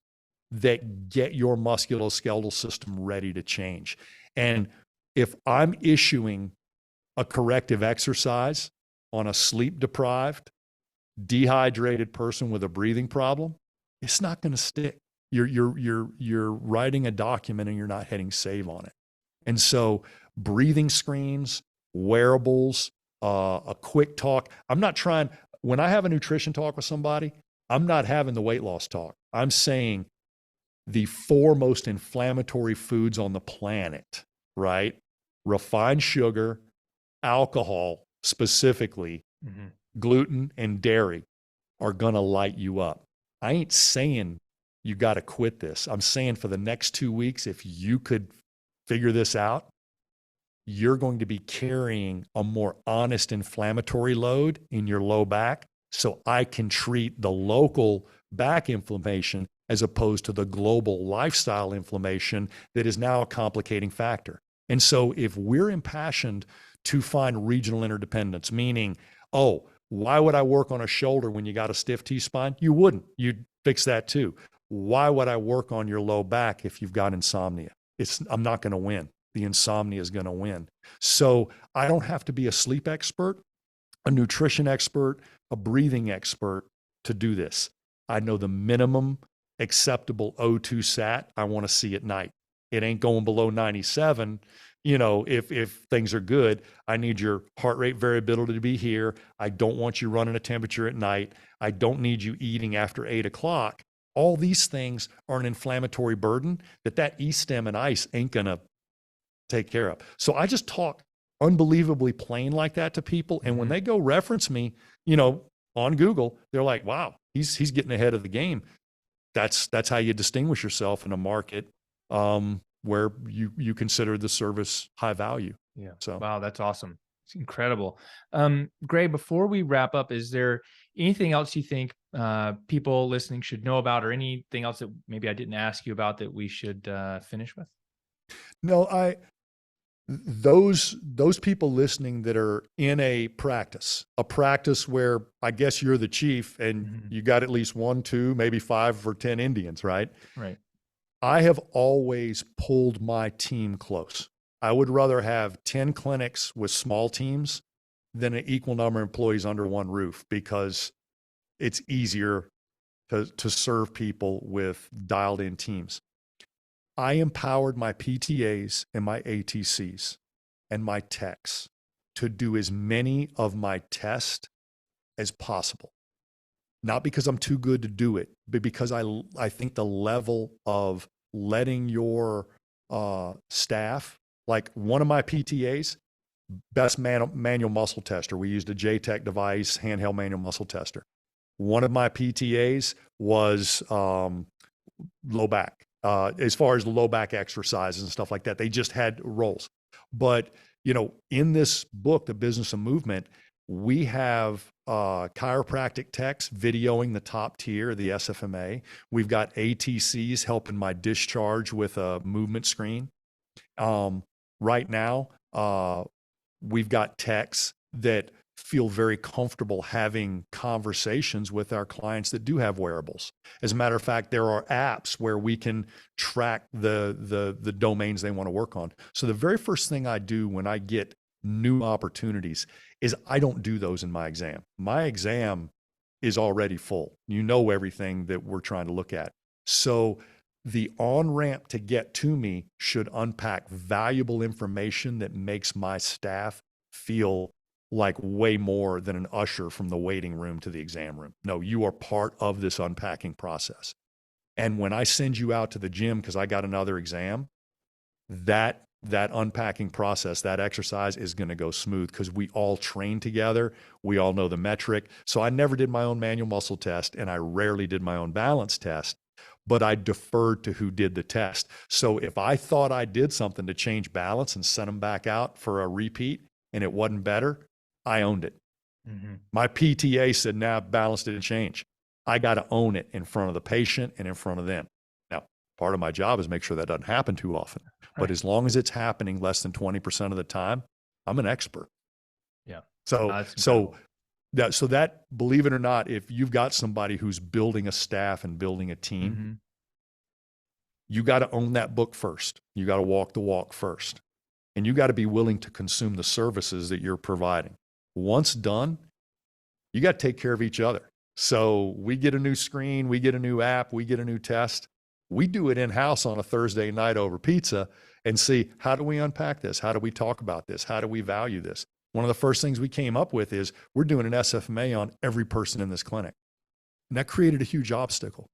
that get your musculoskeletal system ready to change. And if I'm issuing a corrective exercise on a sleep-deprived, dehydrated person with a breathing problem, it's not going to stick. You're writing a document and you're not hitting save on it. And so breathing screens, wearables, a quick talk. I'm not trying, when I have a nutrition talk with somebody, I'm not having the weight loss talk. I'm saying the 4 most inflammatory foods on the planet, right? Refined sugar, alcohol specifically, gluten, and dairy are going to light you up. I ain't saying you got to quit this. I'm saying for the next 2 weeks, if you could figure this out, you're going to be carrying a more honest inflammatory load in your low back. So I can treat the local back inflammation as opposed to the global lifestyle inflammation that is now a complicating factor. And so if we're impassioned to find regional interdependence, meaning, oh, why would I work on a shoulder when you got a stiff T-spine? You wouldn't. You'd fix that too. Why would I work on your low back if you've got insomnia? I'm not going to win. The insomnia is going to win. So I don't have to be a sleep expert, a nutrition expert, a breathing expert to do this. I know the minimum acceptable O2 sat I want to see at night. It ain't going below 97. If things are good, I need your heart rate variability to be here. I don't want you running a temperature at night. I don't need you eating after 8 o'clock. All these things are an inflammatory burden that E-stem and ice ain't going to take care of. So I just talk unbelievably plain like that to people. And when they go reference me, on Google, they're like, wow, he's getting ahead of the game. That's how you distinguish yourself in a market where you consider the service high value. Yeah. So, wow, that's awesome. It's incredible. Gray, before we wrap up, is there anything else you think people listening should know about, or anything else that maybe I didn't ask you about that we should finish with? No, those people listening that are in a practice where I guess you're the chief and you got at least 1, 2, maybe 5 or 10 Indians, right? Right. I have always pulled my team close. I would rather have 10 clinics with small teams than an equal number of employees under one roof, because it's easier to serve people with dialed in teams. I empowered my PTAs and my ATCs and my techs to do as many of my tests as possible. Not because I'm too good to do it, but because I think the level of letting your staff, like one of my PTAs, best manual muscle tester. We used a JTEC device, handheld manual muscle tester. One of my PTAs was low back. As far as low back exercises and stuff like that, they just had roles. But, in this book, The Business of Movement, we have chiropractic techs videoing the top tier, the SFMA. We've got ATCs helping my discharge with a movement screen. Right now, we've got techs that feel very comfortable having conversations with our clients that do have wearables. As a matter of fact, there are apps where we can track the domains they want to work on. So the very first thing I do when I get new opportunities is I don't do those in my exam. My exam is already full. You know everything that we're trying to look at. So the on-ramp to get to me should unpack valuable information that makes my staff feel like way more than an usher from the waiting room to the exam room. No, you are part of this unpacking process. And when I send you out to the gym because I got another exam, that unpacking process, that exercise is going to go smooth because we all train together. We all know the metric. So I never did my own manual muscle test, and I rarely did my own balance test, but I deferred to who did the test. So if I thought I did something to change balance and send them back out for a repeat and it wasn't better, I owned it. My PTA said, nah, balance didn't change. I got to own it in front of the patient and in front of them. Now, part of my job is make sure that doesn't happen too often. Right. But as long as it's happening less than 20% of the time, I'm an expert. Yeah. So that, believe it or not, if you've got somebody who's building a staff and building a team, you got to own that book first. You got to walk the walk first. And you got to be willing to consume the services that you're providing. Once done, you got to take care of each other. So we get a new screen, we get a new app, we get a new test. We do it in-house on a Thursday night over pizza and see, how do we unpack this? How do we talk about this? How do we value this? One of the first things we came up with is we're doing an SFMA on every person in this clinic. And that created a huge obstacle.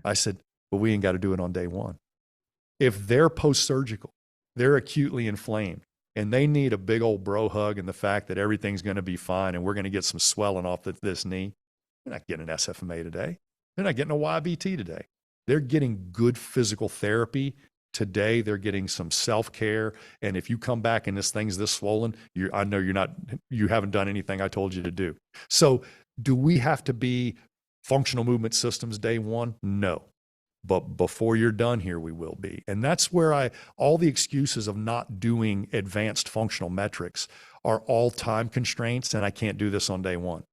I said, well, we ain't got to do it on day one. If they're post-surgical, they're acutely inflamed, and they need a big old bro hug and the fact that everything's going to be fine and we're going to get some swelling off this knee, they're not getting an SFMA today. They're not getting a YBT today. They're getting good physical therapy today. They're getting some self-care. And if you come back and this thing's this swollen, I know you haven't done anything I told you to do. So do we have to be functional movement systems day one? No. But before you're done here, we will be. And that's where all the excuses of not doing advanced functional metrics are all time constraints, and I can't do this on day one.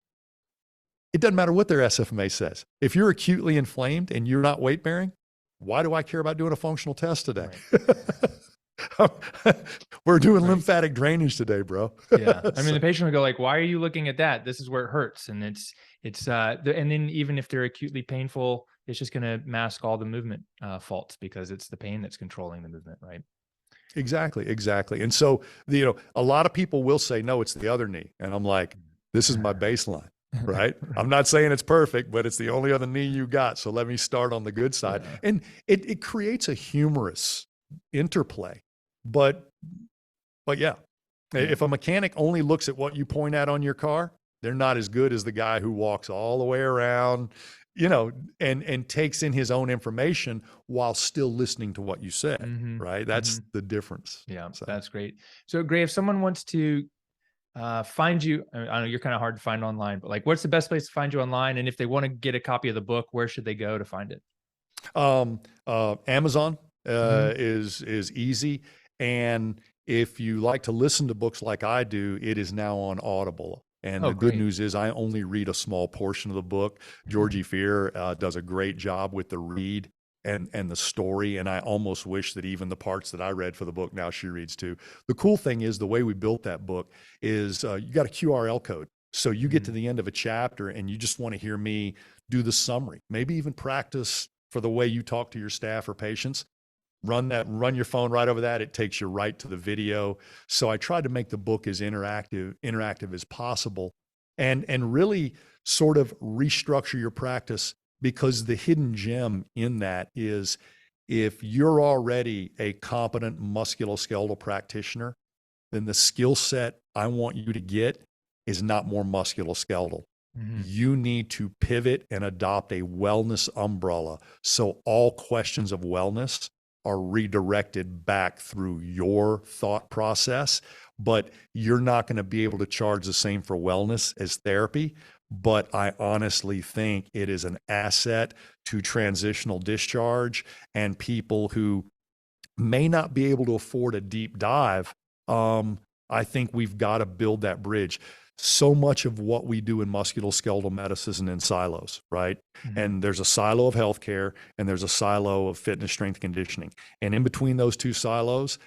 It doesn't matter what their SFMA says. If you're acutely inflamed and you're not weight bearing, why do I care about doing a functional test today? Right. We're doing lymphatic drainage today, bro. Yeah. I mean, the patient will go like, why are you looking at that? This is where it hurts. And and then even if they're acutely painful, it's just going to mask all the movement faults because it's the pain that's controlling the movement, right? Exactly. And so, a lot of people will say, no, it's the other knee. And I'm like, this is my baseline, right? I'm not saying it's perfect, but it's the only other knee you got. So let me start on the good side. Yeah. And it creates a humorous interplay. But yeah, if a mechanic only looks at what you point at on your car, they're not as good as the guy who walks all the way around, and takes in his own information while still listening to what you said, right? That's the difference. Yeah, so that's great. So Gray, if someone wants to find you, I know you're kind of hard to find online, but like, what's the best place to find you online? And if they want to get a copy of the book, where should they go to find it? Amazon is easy. And if you like to listen to books like I do, it is now on Audible. And the good news is I only read a small portion of the book. Georgie Fear does a great job with the read and the story. And I almost wish that even the parts that I read for the book, now she reads too. The cool thing is the way we built that book is you got a QRL code. So you get to the end of a chapter and you just want to hear me do the summary, maybe even practice for the way you talk to your staff or patients. Run your phone right over that. It takes you right to the video. So I tried to make the book as interactive as possible and really sort of restructure your practice, because the hidden gem in that is if you're already a competent musculoskeletal practitioner, then the skill set I want you to get is not more musculoskeletal. You need to pivot and adopt a wellness umbrella. So all questions of wellness are redirected back through your thought process, but you're not going to be able to charge the same for wellness as therapy. But I honestly think it is an asset to transitional discharge and people who may not be able to afford a deep dive. I think we've got to build that bridge. So much of what we do in musculoskeletal medicine is in silos, right? And there's a silo of healthcare and there's a silo of fitness, strength, conditioning. And in between those two silos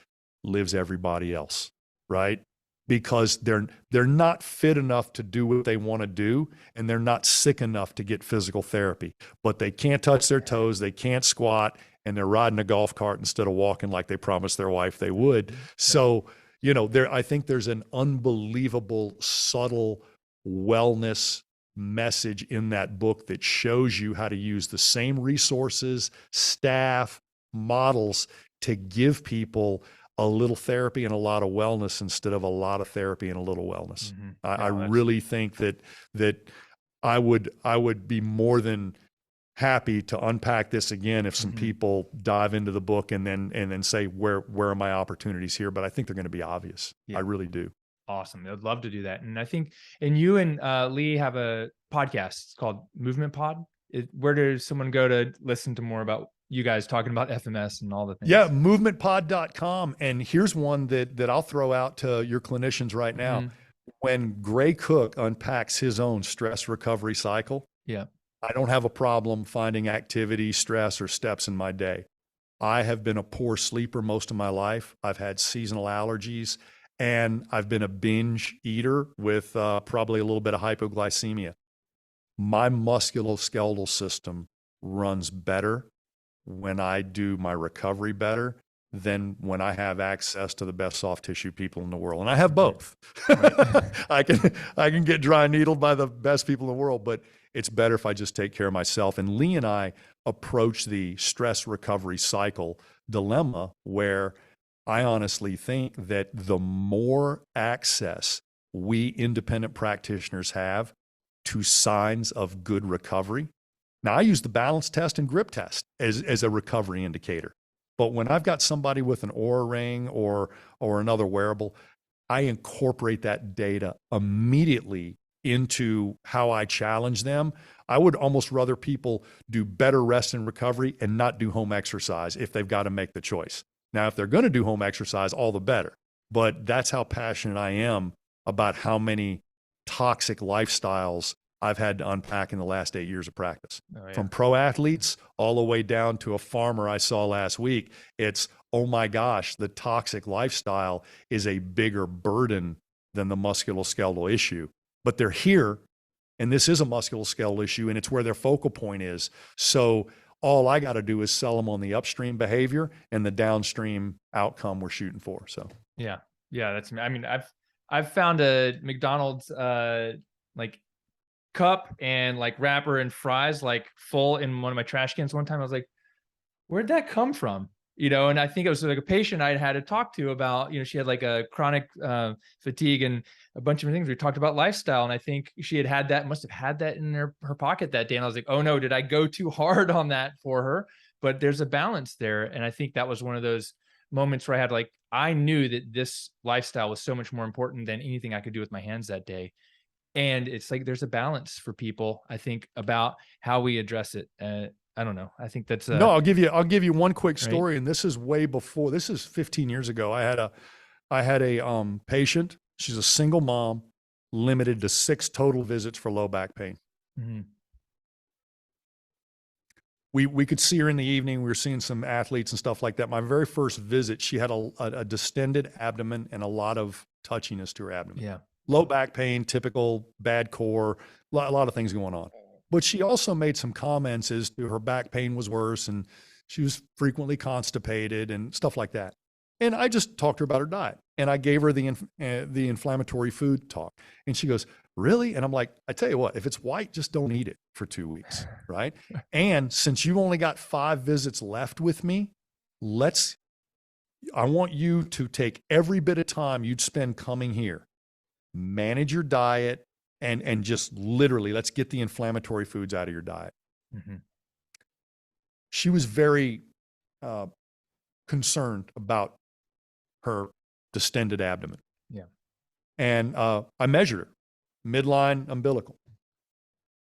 lives everybody else, right? Because they're not fit enough to do what they want to do, and they're not sick enough to get physical therapy, but they can't touch their toes, they can't squat, and they're riding a golf cart instead of walking like they promised their wife they would. So, I think there's an unbelievable subtle wellness message in that book that shows you how to use the same resources, staff, models to give people a little therapy and a lot of wellness instead of a lot of therapy and a little wellness. I really think that I would be more than happy to unpack this again if some people dive into the book and then say, where are my opportunities here? But I think they're going to be obvious. I really do. Awesome. I'd love to do that. And I think, and you and Lee have a podcast. It's called Movement Pod. Where does someone go to listen to more about you guys talking about FMS and all the things? Yeah, movementpod.com. And here's one that I'll throw out to your clinicians right now. When Gray Cook unpacks his own stress recovery cycle, I don't have a problem finding activity, stress, or steps in my day. I have been a poor sleeper most of my life. I've had seasonal allergies, and I've been a binge eater with probably a little bit of hypoglycemia. My musculoskeletal system runs better when I do my recovery better than when I have access to the best soft tissue people in the world. And I have both. I can get dry needled by the best people in the world, but it's better if I just take care of myself. And Lee and I approach the stress recovery cycle dilemma where I honestly think that the more access we independent practitioners have to signs of good recovery. Now, I use the balance test and grip test as a recovery indicator. But when I've got somebody with an Oura ring or another wearable, I incorporate that data immediately into how I challenge them. I would almost rather people do better rest and recovery and not do home exercise if they've got to make the choice. Now, if they're going to do home exercise, all the better. But that's how passionate I am about how many toxic lifestyles I've had to unpack in the last 8 years of practice. Oh, yeah. From pro athletes all the way down to a farmer I saw last week. It's, oh my gosh, the toxic lifestyle is a bigger burden than the musculoskeletal issue. But they're here, and this is a musculoskeletal issue, and it's where their focal point is. So all I got to do is sell them on the upstream behavior and the downstream outcome we're shooting for. So yeah, that's, I mean, I've found a McDonald's like cup and like wrapper and fries like full in one of my trash cans one time. I was like, where'd that come from? You know, and I think it was like a patient I'd had to talk to about, you know, she had like a chronic fatigue and a bunch of things. We talked about lifestyle, and I think she must have had that in her pocket that day. And I was like, oh no, did I go too hard on that for her? But there's a balance there. And I think that was one of those moments where I had like, I knew that this lifestyle was so much more important than anything I could do with my hands that day. And it's like, there's a balance for people, I think, about how we address it. I don't know. I think that's no, I'll give you one quick right? story. And this is way before, this is 15 years ago. I had a patient. She's a single mom, limited to 6 total visits for low back pain. Mhm. We could see her in the evening. We were seeing some athletes and stuff like that. My very first visit, she had a distended abdomen and a lot of touchiness to her abdomen. Yeah. Low back pain, typical bad core, a lot of things going on. But she also made some comments as to her back pain was worse, and she was frequently constipated and stuff like that. And I just talked to her about her diet, and I gave her the inflammatory food talk. And she goes, really? And I'm like, I tell you what, if it's white, just don't eat it for 2 weeks, right? And since you've only got 5 visits left with me, I want you to take every bit of time you'd spend coming here, manage your diet, and just literally, let's get the inflammatory foods out of your diet. Mm-hmm. She was very concerned about her distended abdomen. Yeah. And I measured her, midline umbilical.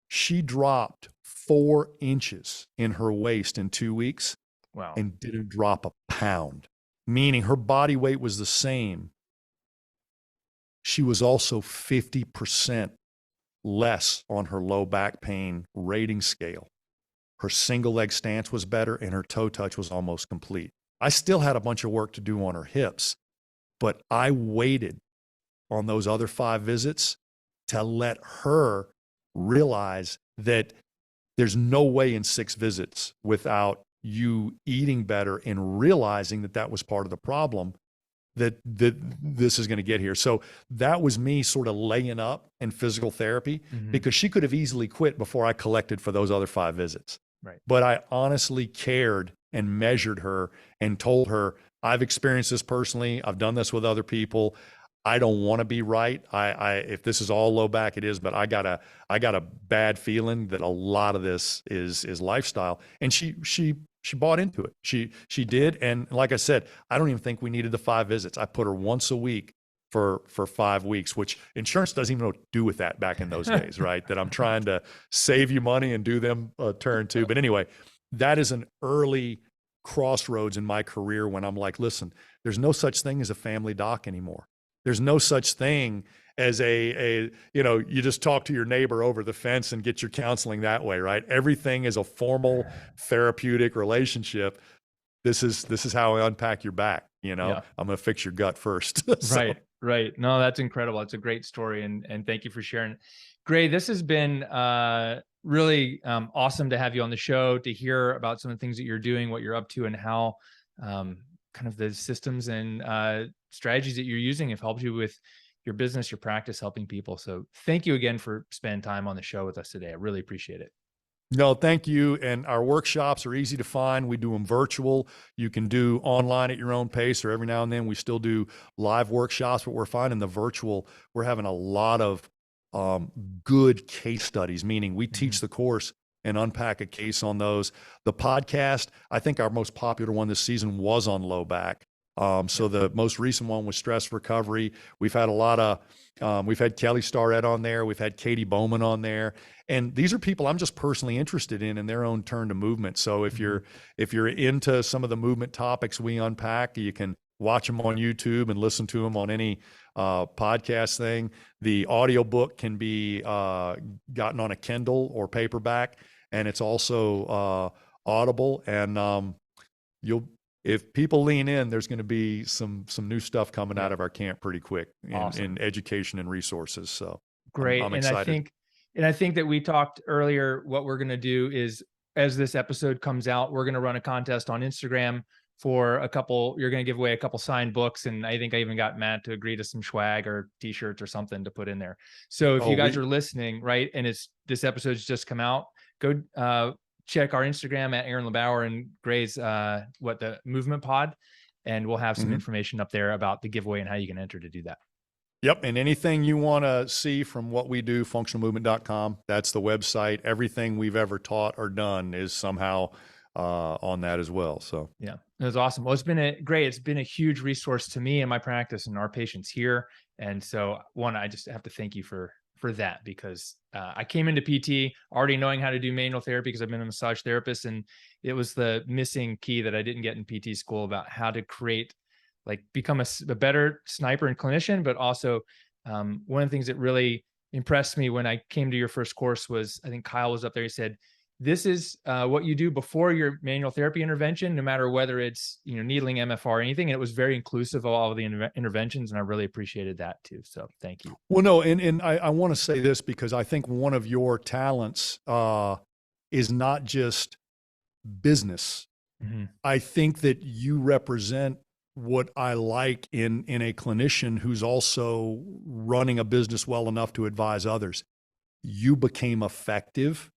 She dropped 4 inches in her waist in 2 weeks. Wow. And didn't drop a pound, meaning her body weight was the same. She was also 50% less on her low back pain rating scale. Her single leg stance was better, and her toe touch was almost complete. I still had a bunch of work to do on her hips, but I waited on those other 5 visits to let her realize that there's no way in 6 visits without you eating better and realizing that that was part of the problem, that this is going to get here. So that was me sort of laying up in physical therapy, because she could have easily quit before I collected for those other 5 visits. Right. But I honestly cared and measured her and told her, I've experienced this personally. I've done this with other people. I don't want to be right. If this is all low back, it is, but I got a bad feeling that a lot of this is lifestyle. And she bought into it. She did. And like I said, I don't even think we needed the 5 visits. I put her once a week for 5 weeks, which insurance doesn't even know what to do with that back in those days, right? That I'm trying to save you money and do them a turn too. But anyway, that is an early crossroads in my career when I'm like, listen, there's no such thing as a family doc anymore. There's no such thing as you just talk to your neighbor over the fence and get your counseling that way, right? Everything is a formal therapeutic relationship. This is how I unpack your back. I'm going to fix your gut first. So. Right. No, that's incredible. It's a great story. And thank you for sharing. Gray, this has been really awesome to have you on the show, to hear about some of the things that you're doing, what you're up to, and how kind of the systems and strategies that you're using have helped you with your business, your practice, helping people. So thank you again for spending time on the show with us today. I really appreciate it. No, thank you. And our workshops are easy to find. We do them virtual. You can do online at your own pace, or every now and then we still do live workshops. But we're finding the virtual, we're having a lot of good case studies, meaning we teach the course and unpack a case on those. The podcast, I think our most popular one this season was on low back. So the most recent one was stress recovery. We've had a lot of, we've had Kelly Starrett on there. We've had Katie Bowman on there. And these are people I'm just personally interested in their own turn to movement. So if you're into some of the movement topics we unpack, you can watch them on YouTube and listen to them on any podcast thing. The audiobook can be gotten on a Kindle or paperback, and it's also Audible. And if people lean in, there's going to be some new stuff coming out of our camp pretty quick in education and resources. So great. I'm excited. And I think that we talked earlier, what we're going to do is, as this episode comes out, we're going to run a contest on Instagram for you're going to give away a couple signed books. And I think I even got Matt to agree to some swag or t-shirts or something to put in there. So if you guys are listening, right, and this episode's just come out, go check our Instagram at Aaron LeBauer and Gray's, the Movement Pod. And we'll have some information up there about the giveaway and how you can enter to do that. Yep. And anything you want to see from what we do, functionalmovement.com, that's the website. Everything we've ever taught or done is somehow on that as well. So yeah, it was awesome. Well, it's been it's been a huge resource to me and my practice and our patients here. And so I just have to thank you for that, because I came into PT already knowing how to do manual therapy because I've been a massage therapist, and it was the missing key that I didn't get in PT school about how to become a better sniper and clinician. But also one of the things that really impressed me when I came to your first course was, I think Kyle was up there. He said, this is what you do before your manual therapy intervention, no matter whether it's, needling, MFR, or anything. And it was very inclusive of all of the interventions. And I really appreciated that too. So thank you. Well, no, and I want to say this because I think one of your talents is not just business. I think that you represent what I like in a clinician who's also running a business well enough to advise others. You became effective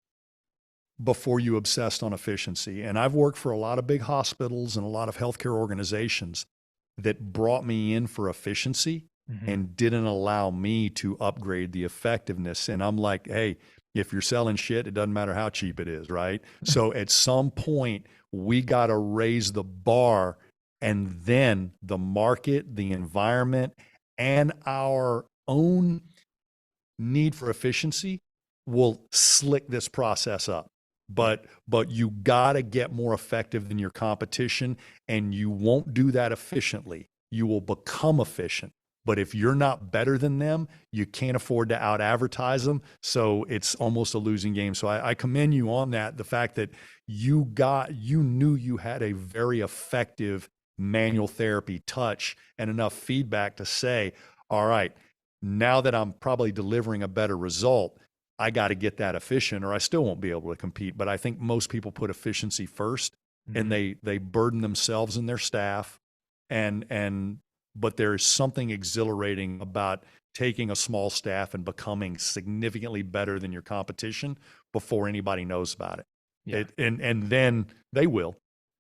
before you obsessed on efficiency. And I've worked for a lot of big hospitals and a lot of healthcare organizations that brought me in for efficiency and didn't allow me to upgrade the effectiveness. And I'm like, hey, if you're selling shit, it doesn't matter how cheap it is, right? So at some point, we got to raise the bar, and then the market, the environment, and our own need for efficiency will slick this process up. But you got to get more effective than your competition, and you won't do that efficiently. You will become efficient. But if you're not better than them, you can't afford to out-advertise them. So it's almost a losing game. So I commend you on that, the fact that you knew you had a very effective manual therapy touch and enough feedback to say, all right, now that I'm probably delivering a better result, I got to get that efficient or I still won't be able to compete. But I think most people put efficiency first, and they burden themselves and their staff. But there is something exhilarating about taking a small staff and becoming significantly better than your competition before anybody knows about it. Yeah. And then they will.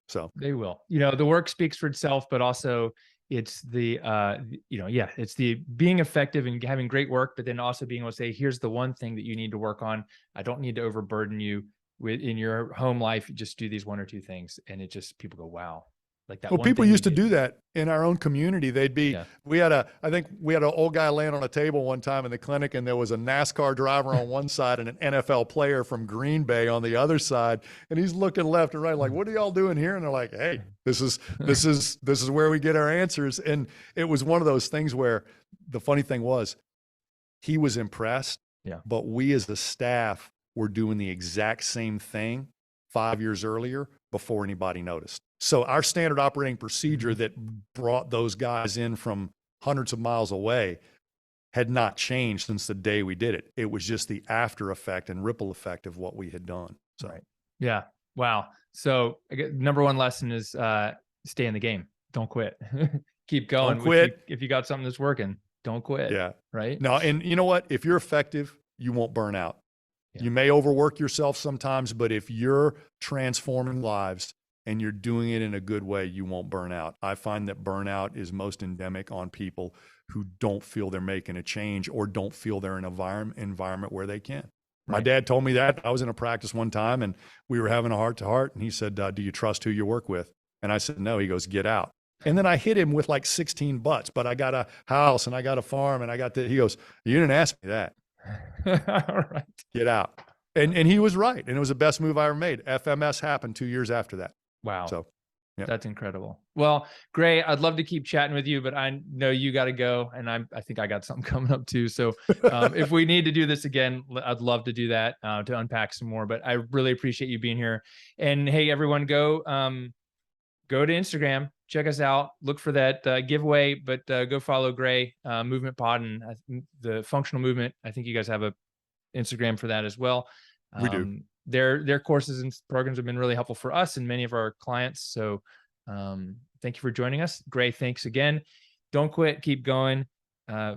So they will. The work speaks for itself, but also it's the it's the being effective and having great work, but then also being able to say, here's the one thing that you need to work on. I don't need to overburden you in your home life. Just do these one or two things, and it just, people go, wow. Like that. Well, people used to do that in our own community. They'd be, I think we had an old guy laying on a table one time in the clinic, and there was a NASCAR driver on one side and an NFL player from Green Bay on the other side. And he's looking left and right, like, what are y'all doing here? And they're like, hey, this is where we get our answers. And it was one of those things where the funny thing was, he was impressed, but we as the staff were doing the exact same thing 5 years earlier before anybody noticed. So our standard operating procedure that brought those guys in from hundreds of miles away had not changed since the day we did it. It was just the after effect and ripple effect of what we had done. So, yeah. Wow. So number one lesson is stay in the game. Don't quit. Keep going. Don't quit. If you got something that's working, don't quit. Yeah. Right. No, and you know what? If you're effective, you won't burn out. You may overwork yourself sometimes, but if you're transforming lives and you're doing it in a good way, you won't burn out. I find that burnout is most endemic on people who don't feel they're making a change or don't feel they're in an environment where they can. My dad told me that. I was in a practice one time and we were having a heart-to-heart, and he said, do you trust who you work with? And I said, no. He goes, get out. And then I hit him with like 16 butts, but I got a house and I got a farm and I got that. He goes, you didn't ask me that. All right. Get out. And he was right. And it was the best move I ever made. FMS happened 2 years after that. Wow. So yeah. That's incredible. Well, Gray, I'd love to keep chatting with you, but I know you got to go, and I think I got something coming up too. So if we need to do this again, I'd love to do that, to unpack some more, but I really appreciate you being here. And hey, everyone, go to Instagram, check us out, look for that giveaway, but go follow Gray, Movement Pod, and the Functional Movement. I think you guys have a Instagram for that as well. We do. Their courses and programs have been really helpful for us and many of our clients. So thank you for joining us. Gray, thanks again. Don't quit, keep going.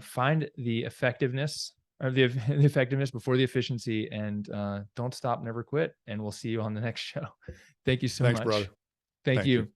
Find the effectiveness, or the effectiveness before the efficiency, and don't stop, never quit. And we'll see you on the next show. Thank you so much. Thanks, brother. Thank you.